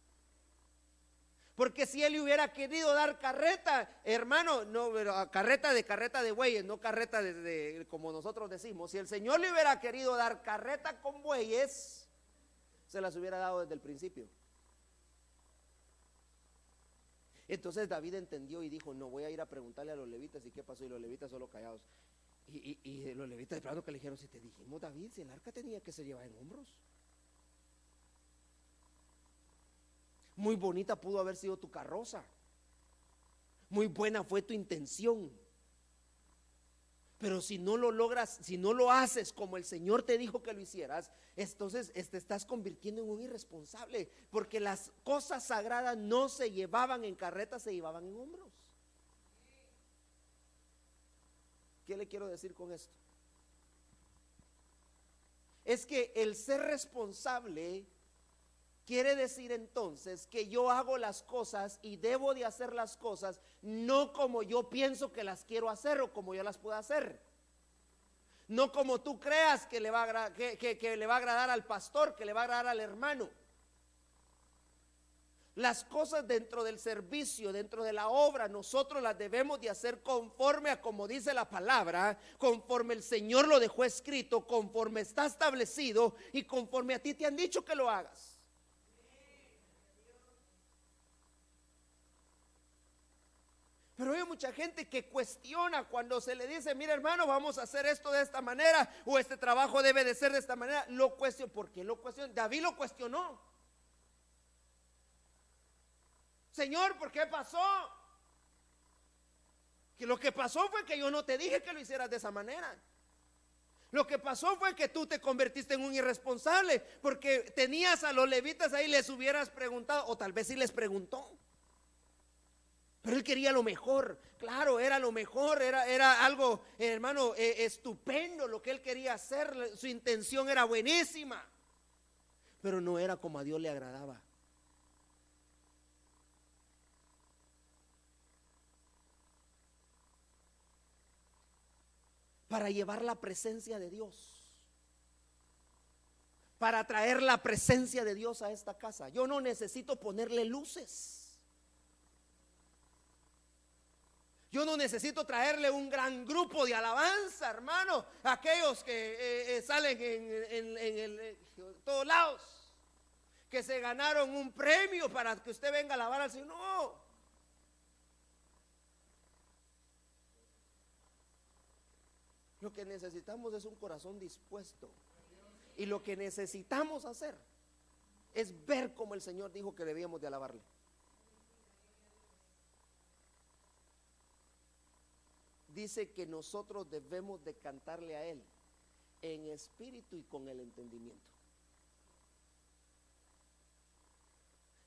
Porque si él hubiera querido dar carreta, hermano, no, pero carreta de bueyes, no carreta de como nosotros decimos. Si el Señor le hubiera querido dar carreta con bueyes, se las hubiera dado desde el principio. Entonces David entendió y dijo, no, voy a ir a preguntarle a los levitas y qué pasó, y los levitas solo callados. Y los levitas de plano que le dijeron: si te dijimos, David, si el arca tenía que ser llevada en hombros. Muy bonita pudo haber sido tu carroza, muy buena fue tu intención, pero si no lo logras, si no lo haces como el Señor te dijo que lo hicieras, entonces te estás convirtiendo en un irresponsable, porque las cosas sagradas no se llevaban en carretas, se llevaban en hombros. ¿Qué le quiero decir con esto? Es que el ser responsable quiere decir entonces que yo hago las cosas y debo de hacer las cosas no como yo pienso que las quiero hacer o como yo las puedo hacer. No como tú creas que le va a agradar al pastor, que le va a agradar al hermano. Las cosas dentro del servicio, dentro de la obra, nosotros las debemos de hacer conforme a como dice la palabra, conforme el Señor lo dejó escrito, conforme está establecido y conforme a ti te han dicho que lo hagas. Pero hay mucha gente que cuestiona cuando se le dice: mira, hermano, vamos a hacer esto de esta manera, o este trabajo debe de ser de esta manera. Lo cuestiona. ¿Por qué lo cuestiona? David lo cuestionó. Señor, ¿por qué pasó? Que lo que pasó fue que yo no te dije que lo hicieras de esa manera. Lo que pasó fue que tú te convertiste en un irresponsable, porque tenías a los levitas ahí, les hubieras preguntado, o tal vez sí les preguntó. Pero él quería lo mejor, claro, era lo mejor, era algo, hermano, estupendo lo que él quería hacer, su intención era buenísima, pero no era como a Dios le agradaba. Para llevar la presencia de Dios, para traer la presencia de Dios a esta casa, yo no necesito ponerle luces. Yo no necesito traerle un gran grupo de alabanza, hermano. Aquellos que salen en todos lados, que se ganaron un premio para que usted venga a alabar al Señor. No. Lo que necesitamos es un corazón dispuesto. Y lo que necesitamos hacer es ver como el Señor dijo que debíamos de alabarle. Dice que nosotros debemos de cantarle a Él en espíritu y con el entendimiento.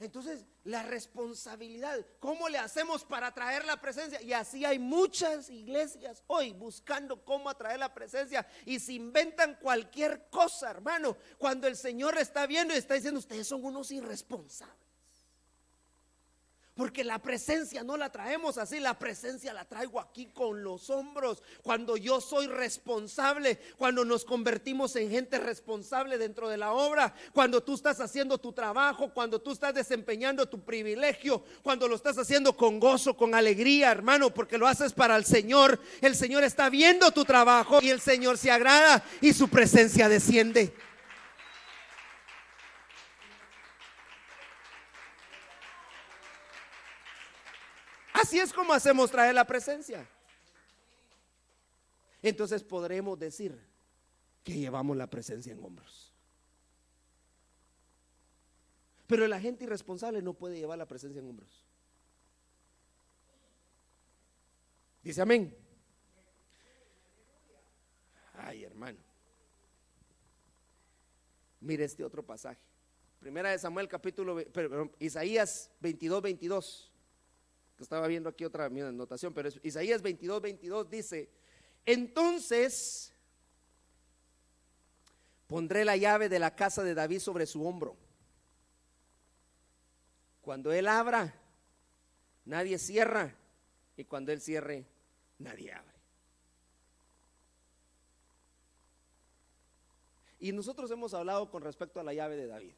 Entonces, la responsabilidad, ¿cómo le hacemos para traer la presencia? Y así hay muchas iglesias hoy buscando cómo atraer la presencia y se inventan cualquier cosa, hermano, cuando el Señor está viendo y está diciendo: ustedes son unos irresponsables. Porque la presencia no la traemos así, la presencia la traigo aquí con los hombros. Cuando yo soy responsable, cuando nos convertimos en gente responsable dentro de la obra, cuando tú estás haciendo tu trabajo, cuando tú estás desempeñando tu privilegio, cuando lo estás haciendo con gozo, con alegría, hermano, porque lo haces para el Señor está viendo tu trabajo y el Señor se agrada y su presencia desciende. Así es como hacemos traer la presencia. Entonces podremos decir que llevamos la presencia en hombros. Pero la gente irresponsable no puede llevar la presencia en hombros. Dice amén. Ay, hermano, mire este otro pasaje. Primera de Samuel Isaías 22:22. Estaba viendo aquí otra anotación, pero es Isaías 22:22 dice: entonces pondré la llave de la casa de David sobre su hombro. Cuando él abra, nadie cierra, y cuando él cierre, nadie abre. Y nosotros hemos hablado con respecto a la llave de David.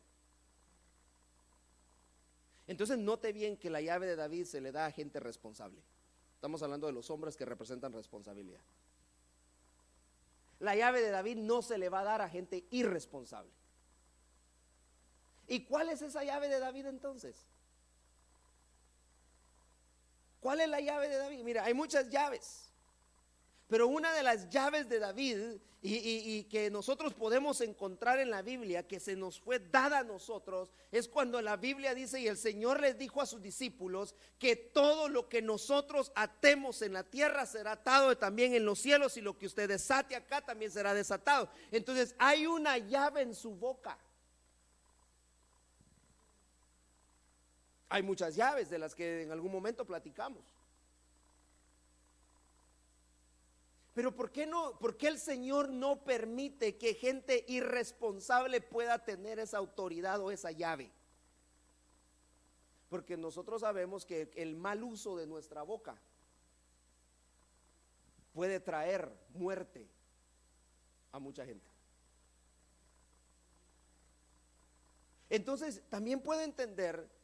Entonces note bien que la llave de David se le da a gente responsable. Estamos hablando de los hombres que representan responsabilidad. La llave de David no se le va a dar a gente irresponsable. ¿Y cuál es esa llave de David entonces? ¿Cuál es la llave de David? Mira, hay muchas llaves, Pero una de las llaves de David y que nosotros podemos encontrar en la Biblia, que se nos fue dada a nosotros, es cuando la Biblia dice: y el Señor les dijo a sus discípulos que todo lo que nosotros atemos en la tierra será atado también en los cielos, y lo que usted desate acá también será desatado. Entonces hay una llave en su boca. Hay muchas llaves de las que en algún momento platicamos. Pero ¿por qué no? ¿Por qué el Señor no permite que gente irresponsable pueda tener esa autoridad o esa llave? Porque nosotros sabemos que el mal uso de nuestra boca puede traer muerte a mucha gente. Entonces también puede entender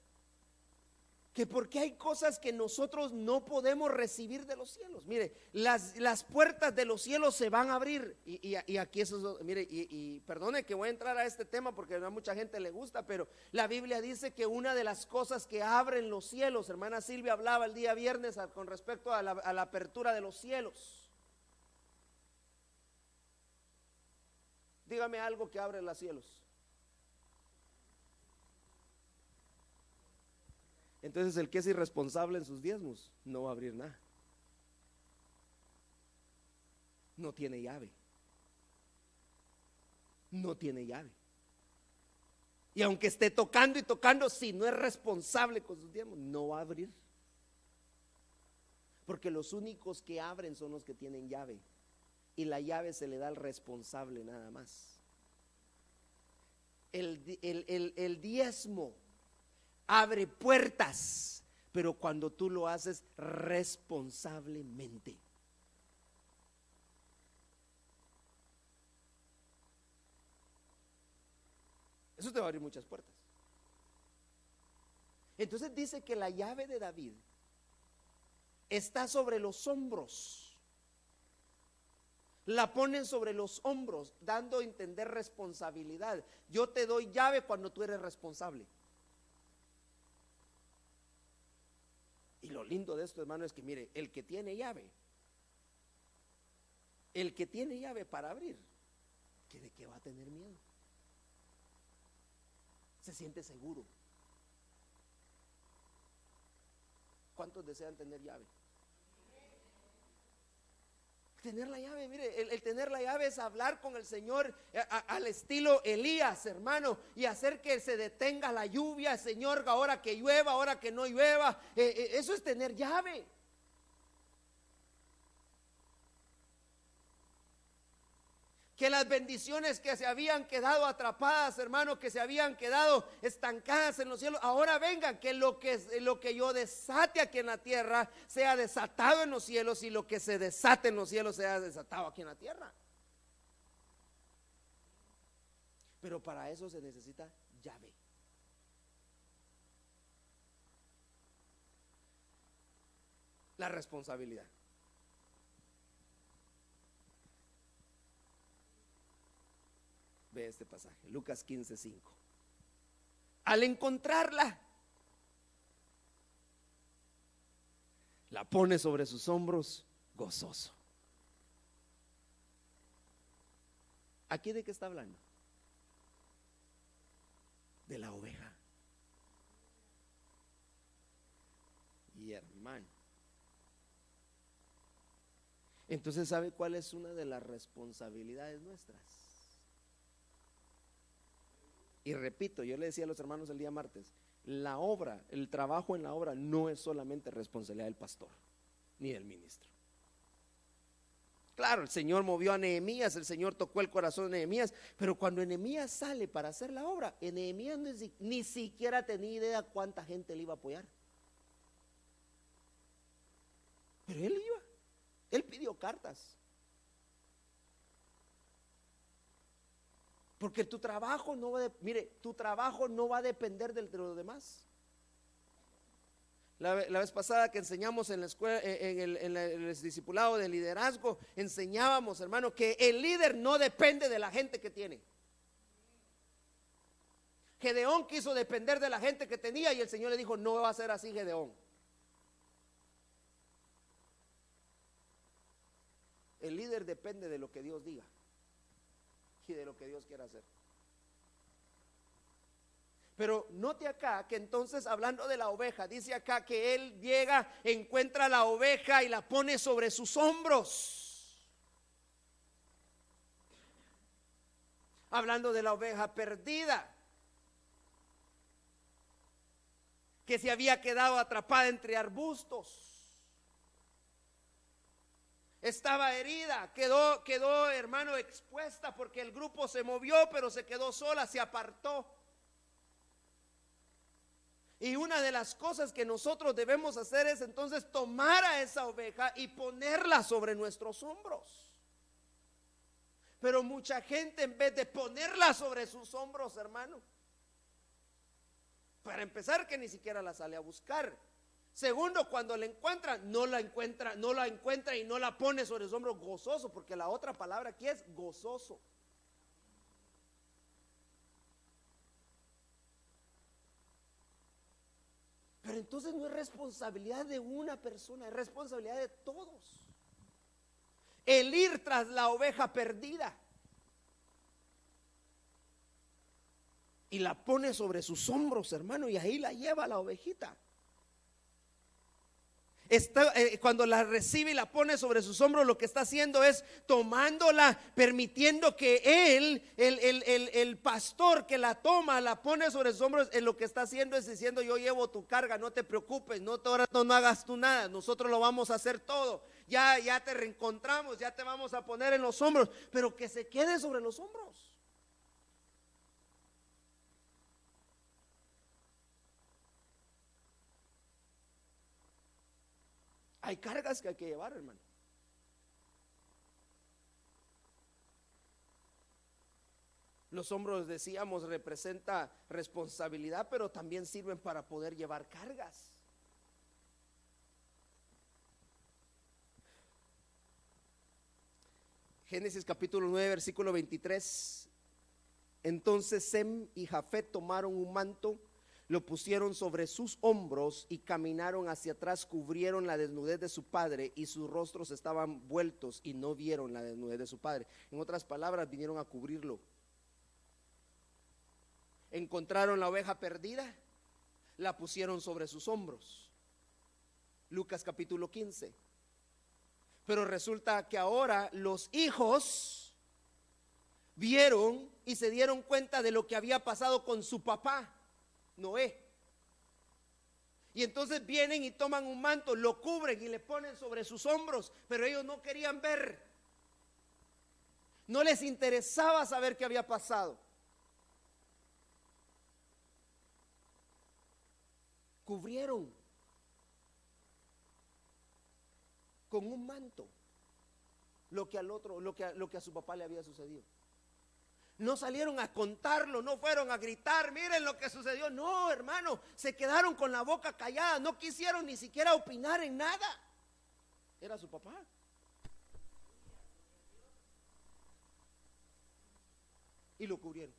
que porque hay cosas que nosotros no podemos recibir de los cielos. Mire, las puertas de los cielos se van a abrir. Y aquí eso, mire, y perdone que voy a entrar a este tema porque no a mucha gente le gusta, pero la Biblia dice que una de las cosas que abren los cielos, hermana Silvia hablaba el día viernes con respecto a la apertura de los cielos. Dígame algo que abre los cielos. Entonces el que es irresponsable en sus diezmos no va a abrir nada. No tiene llave. No tiene llave. Y aunque esté tocando y tocando, si no es responsable con sus diezmos, no va a abrir. Porque los únicos que abren son los que tienen llave. Y la llave se le da al responsable nada más. El diezmo abre puertas, pero cuando tú lo haces responsablemente. Eso te va a abrir muchas puertas. Entonces dice que la llave de David está sobre los hombros. La ponen sobre los hombros, dando a entender responsabilidad. Yo te doy llave cuando tú eres responsable. Y lo lindo de esto, hermano, es que mire, el que tiene llave para abrir, ¿que de qué va a tener miedo? Se siente seguro. ¿Cuántos desean tener llave? Tener la llave, mire, el tener la llave es hablar con el Señor al estilo Elías, hermano, y hacer que se detenga la lluvia, Señor, ahora que llueva, ahora que no llueva. Eso es tener llave. Que las bendiciones que se habían quedado atrapadas, hermano, que se habían quedado estancadas en los cielos, ahora vengan, que lo que yo desate aquí en la tierra sea desatado en los cielos, y lo que se desate en los cielos sea desatado aquí en la tierra. Pero para eso se necesita llave. La responsabilidad. Ve este pasaje, Lucas 15:5. Al encontrarla, la pone sobre sus hombros gozoso. ¿Aquí de qué está hablando? De la oveja. Y hermano, entonces, ¿sabe cuál es una de las responsabilidades nuestras? Y repito, yo le decía a los hermanos el día martes, la obra, el trabajo en la obra no es solamente responsabilidad del pastor ni del ministro. Claro, el Señor movió a Nehemías, el Señor tocó el corazón de Nehemías, pero cuando Nehemías sale para hacer la obra, Nehemías ni siquiera tenía idea cuánta gente le iba a apoyar. Pero él iba, él pidió cartas. Porque tu trabajo no va tu trabajo no va a depender de los demás. La vez pasada que enseñamos en la escuela, en el discipulado de liderazgo, enseñábamos, hermano, que el líder no depende de la gente que tiene. Gedeón quiso depender de la gente que tenía y el Señor le dijo: no va a ser así, Gedeón. El líder depende de lo que Dios diga y de lo que Dios quiera hacer. Pero note acá que entonces, hablando de la oveja, dice acá que él llega, encuentra la oveja y la pone sobre sus hombros. Hablando de la oveja perdida, que se había quedado atrapada entre arbustos. Estaba herida, quedó hermano expuesta porque el grupo se movió, pero se quedó sola, se apartó. Y una de las cosas que nosotros debemos hacer es entonces tomar a esa oveja y ponerla sobre nuestros hombros. Pero mucha gente, en vez de ponerla sobre sus hombros, hermano, para empezar, que ni siquiera la sale a buscar. Segundo, cuando la encuentra, no la encuentra y no la pone sobre sus hombros gozoso, porque la otra palabra aquí es gozoso. Pero entonces no es responsabilidad de una persona, es responsabilidad de todos. El ir tras la oveja perdida. Y la pone sobre sus hombros, hermano, y ahí la lleva la ovejita. Cuando la recibe y la pone sobre sus hombros, lo que está haciendo es tomándola, permitiendo que el pastor que la toma, la pone sobre sus hombros. Lo que está haciendo es diciendo: yo llevo tu carga, no te preocupes, ahora no hagas tú nada, nosotros lo vamos a hacer todo. Ya te reencontramos, ya te vamos a poner en los hombros, pero que se quede sobre los hombros. Hay cargas que hay que llevar, hermano. Los hombros, decíamos, representa responsabilidad, pero también sirven para poder llevar cargas. Génesis capítulo 9, versículo 23. Entonces Sem y Jafet tomaron un manto, lo pusieron sobre sus hombros y caminaron hacia atrás, cubrieron la desnudez de su padre y sus rostros estaban vueltos y no vieron la desnudez de su padre. En otras palabras, vinieron a cubrirlo. Encontraron la oveja perdida, la pusieron sobre sus hombros. Lucas capítulo 15. Pero resulta que ahora los hijos vieron y se dieron cuenta de lo que había pasado con su papá Noé. Y entonces vienen y toman un manto, lo cubren y le ponen sobre sus hombros, pero ellos no querían ver. No les interesaba saber qué había pasado. Cubrieron con un manto lo que a su papá le había sucedido. No salieron a contarlo, no fueron a gritar: miren lo que sucedió. No, hermano, se quedaron con la boca callada, no quisieron ni siquiera opinar en nada. Era su papá. Y lo cubrieron.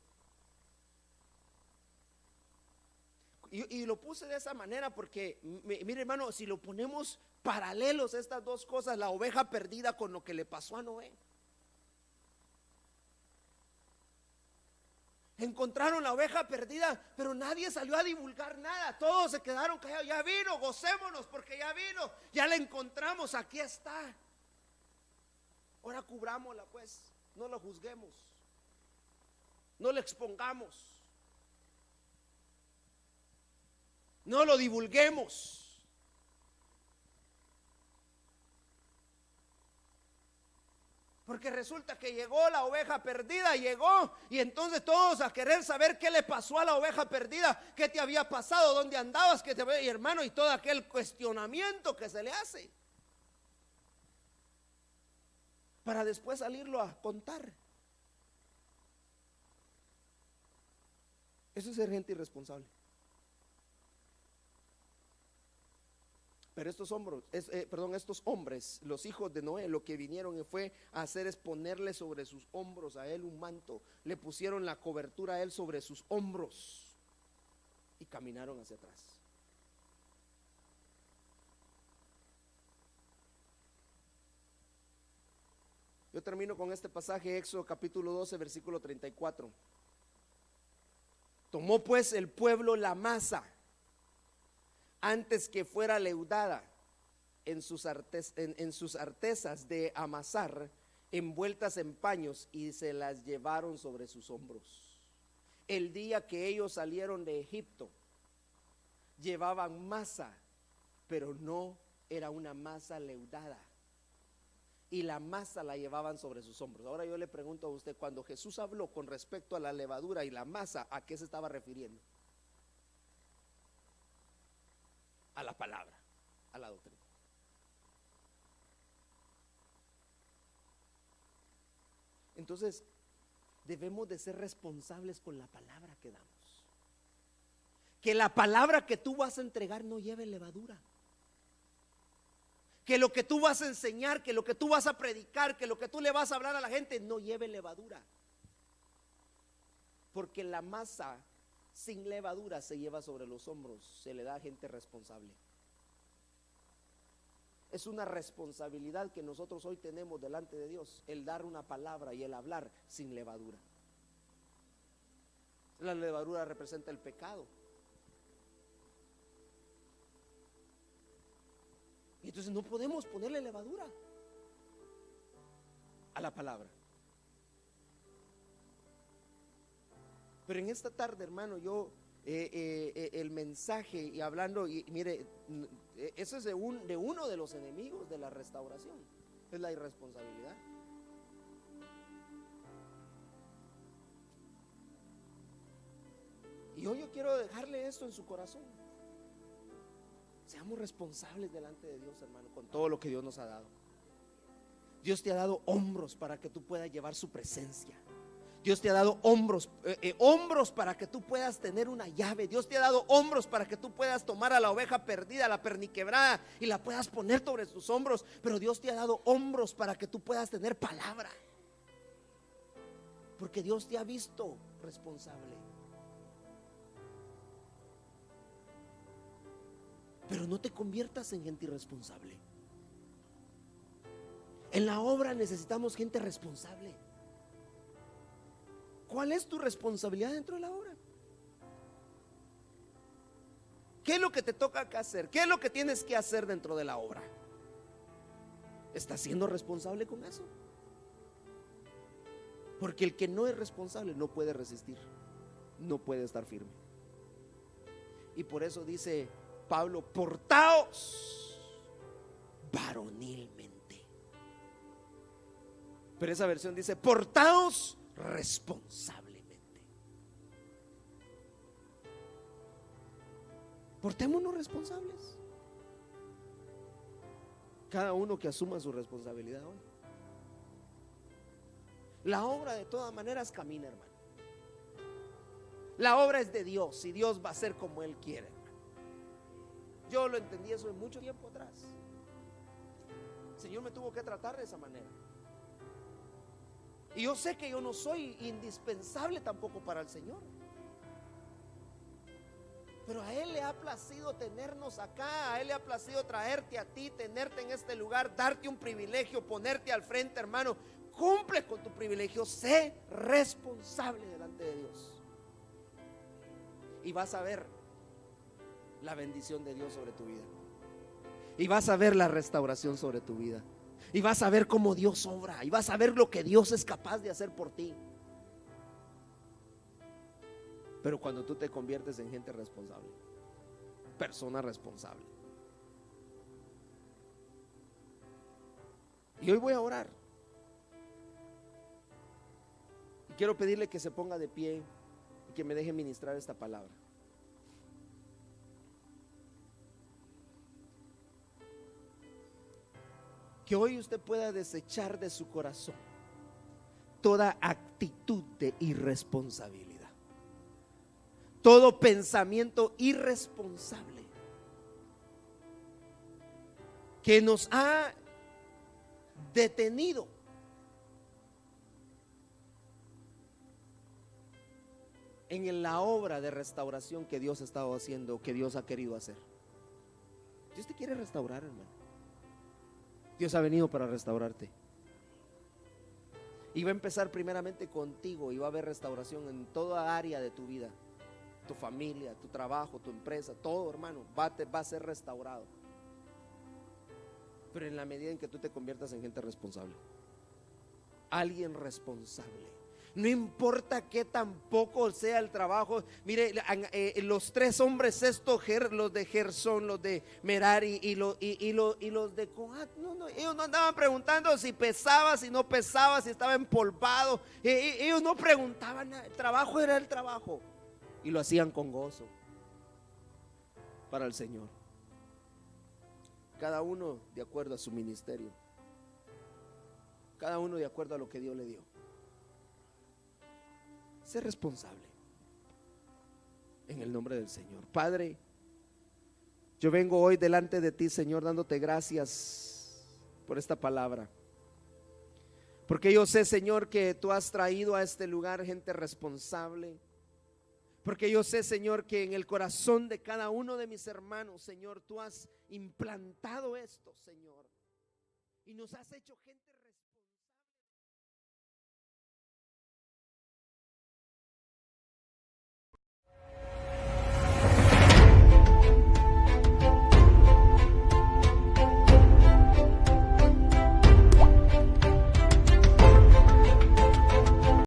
Y lo puse de esa manera porque, mire, hermano, si lo ponemos paralelos estas dos cosas, la oveja perdida con lo que le pasó a Noé. Encontraron la oveja perdida, pero nadie salió a divulgar nada. Todos se quedaron callados. Ya vino, gocémonos porque ya vino, ya la encontramos, aquí está. Ahora cubrámosla, pues, no lo juzguemos, no lo expongamos, no lo divulguemos. Porque resulta que llegó la oveja perdida, llegó, y entonces todos a querer saber qué le pasó a la oveja perdida, qué te había pasado, dónde andabas, y hermano, y todo aquel cuestionamiento que se le hace, para después salirlo a contar. Eso es ser gente irresponsable. Pero estos hombres, los hijos de Noé, lo que vinieron fue a hacer es ponerle sobre sus hombros a él un manto. Le pusieron la cobertura a él sobre sus hombros y caminaron hacia atrás. Yo termino con este pasaje, Éxodo capítulo 12, versículo 34. Tomó pues el pueblo la masa antes que fuera leudada en sus artesas de amasar, envueltas en paños, y se las llevaron sobre sus hombros. El día que ellos salieron de Egipto, llevaban masa, pero no era una masa leudada, y la masa la llevaban sobre sus hombros. Ahora yo le pregunto a usted, cuando Jesús habló con respecto a la levadura y la masa, ¿a qué se estaba refiriendo? A la palabra, a la doctrina. Entonces, debemos de ser responsables con la palabra que damos. Que la palabra que tú vas a entregar no lleve levadura. Que lo que tú vas a enseñar, que lo que tú vas a predicar, que lo que tú le vas a hablar a la gente no lleve levadura. Porque la masa sin levadura se lleva sobre los hombros, se le da a gente responsable. Es una responsabilidad que nosotros hoy tenemos delante de Dios, el dar una palabra y el hablar sin levadura. La levadura representa el pecado. Y entonces no podemos ponerle levadura a la palabra. Pero en esta tarde, hermano, yo el mensaje y hablando, y mire, eso es de uno de los enemigos de la restauración, es la irresponsabilidad. Y hoy yo quiero dejarle esto en su corazón. Seamos responsables delante de Dios, hermano, con todo lo que Dios nos ha dado. Dios te ha dado hombros para que tú puedas llevar su presencia. Dios te ha dado hombros para que tú puedas tener una llave. Dios te ha dado hombros para que tú puedas tomar a la oveja perdida, a la perniquebrada, y la puedas poner sobre tus hombros. Pero Dios te ha dado hombros para que tú puedas tener palabra, porque Dios te ha visto responsable. Pero no te conviertas en gente irresponsable. En la obra necesitamos gente responsable. ¿Cuál es tu responsabilidad dentro de la obra? ¿Qué es lo que te toca acá hacer? ¿Qué es lo que tienes que hacer dentro de la obra? ¿Estás siendo responsable con eso? Porque el que no es responsable no puede resistir, no puede estar firme. Y por eso dice Pablo: portaos varonilmente. Pero esa versión dice: portaos responsablemente. Portémonos responsables. Cada uno que asuma su responsabilidad hoy. La obra de todas maneras camina, hermano. La obra es de Dios y Dios va a hacer como Él quiere, hermano. Yo lo entendí eso mucho tiempo atrás. El Señor me tuvo que tratar de esa manera. Y yo sé que yo no soy indispensable tampoco para el Señor, pero a Él le ha placido tenernos acá. A Él le ha placido traerte a ti, tenerte en este lugar, darte un privilegio, ponerte al frente, hermano. Cumple con tu privilegio, sé responsable delante de Dios, y vas a ver la bendición de Dios sobre tu vida, y vas a ver la restauración sobre tu vida, y vas a ver cómo Dios obra, y vas a ver lo que Dios es capaz de hacer por ti. Pero cuando tú te conviertes en gente responsable, persona responsable. Y hoy voy a orar, y quiero pedirle que se ponga de pie y que me deje ministrar esta palabra. Que hoy usted pueda desechar de su corazón toda actitud de irresponsabilidad, todo pensamiento irresponsable que nos ha detenido en la obra de restauración que Dios ha estado haciendo, que Dios ha querido hacer. Dios te quiere restaurar, hermano. Dios ha venido para restaurarte. Y va a empezar primeramente contigo y va a haber restauración en toda área de tu vida. Tu familia, tu trabajo, tu empresa, todo, hermano, va a ser restaurado. Pero en la medida en que tú te conviertas en gente responsable. Alguien responsable. No importa que tampoco sea el trabajo. Mire, los tres hombres estos, los de Gersón, los de Merari y los de Coat, ellos no andaban preguntando si pesaba, si no pesaba, si estaba empolvado. Ellos no preguntaban nada. El trabajo era el trabajo y lo hacían con gozo para el Señor. Cada uno de acuerdo a su ministerio, cada uno de acuerdo a lo que Dios le dio. Sé responsable en el nombre del Señor. Padre, yo vengo hoy delante de ti, Señor, dándote gracias por esta palabra, porque yo sé, Señor, que tú has traído a este lugar gente responsable, porque yo sé, Señor, que en el corazón de cada uno de mis hermanos, Señor, tú has implantado esto, Señor, y nos has hecho gente responsable.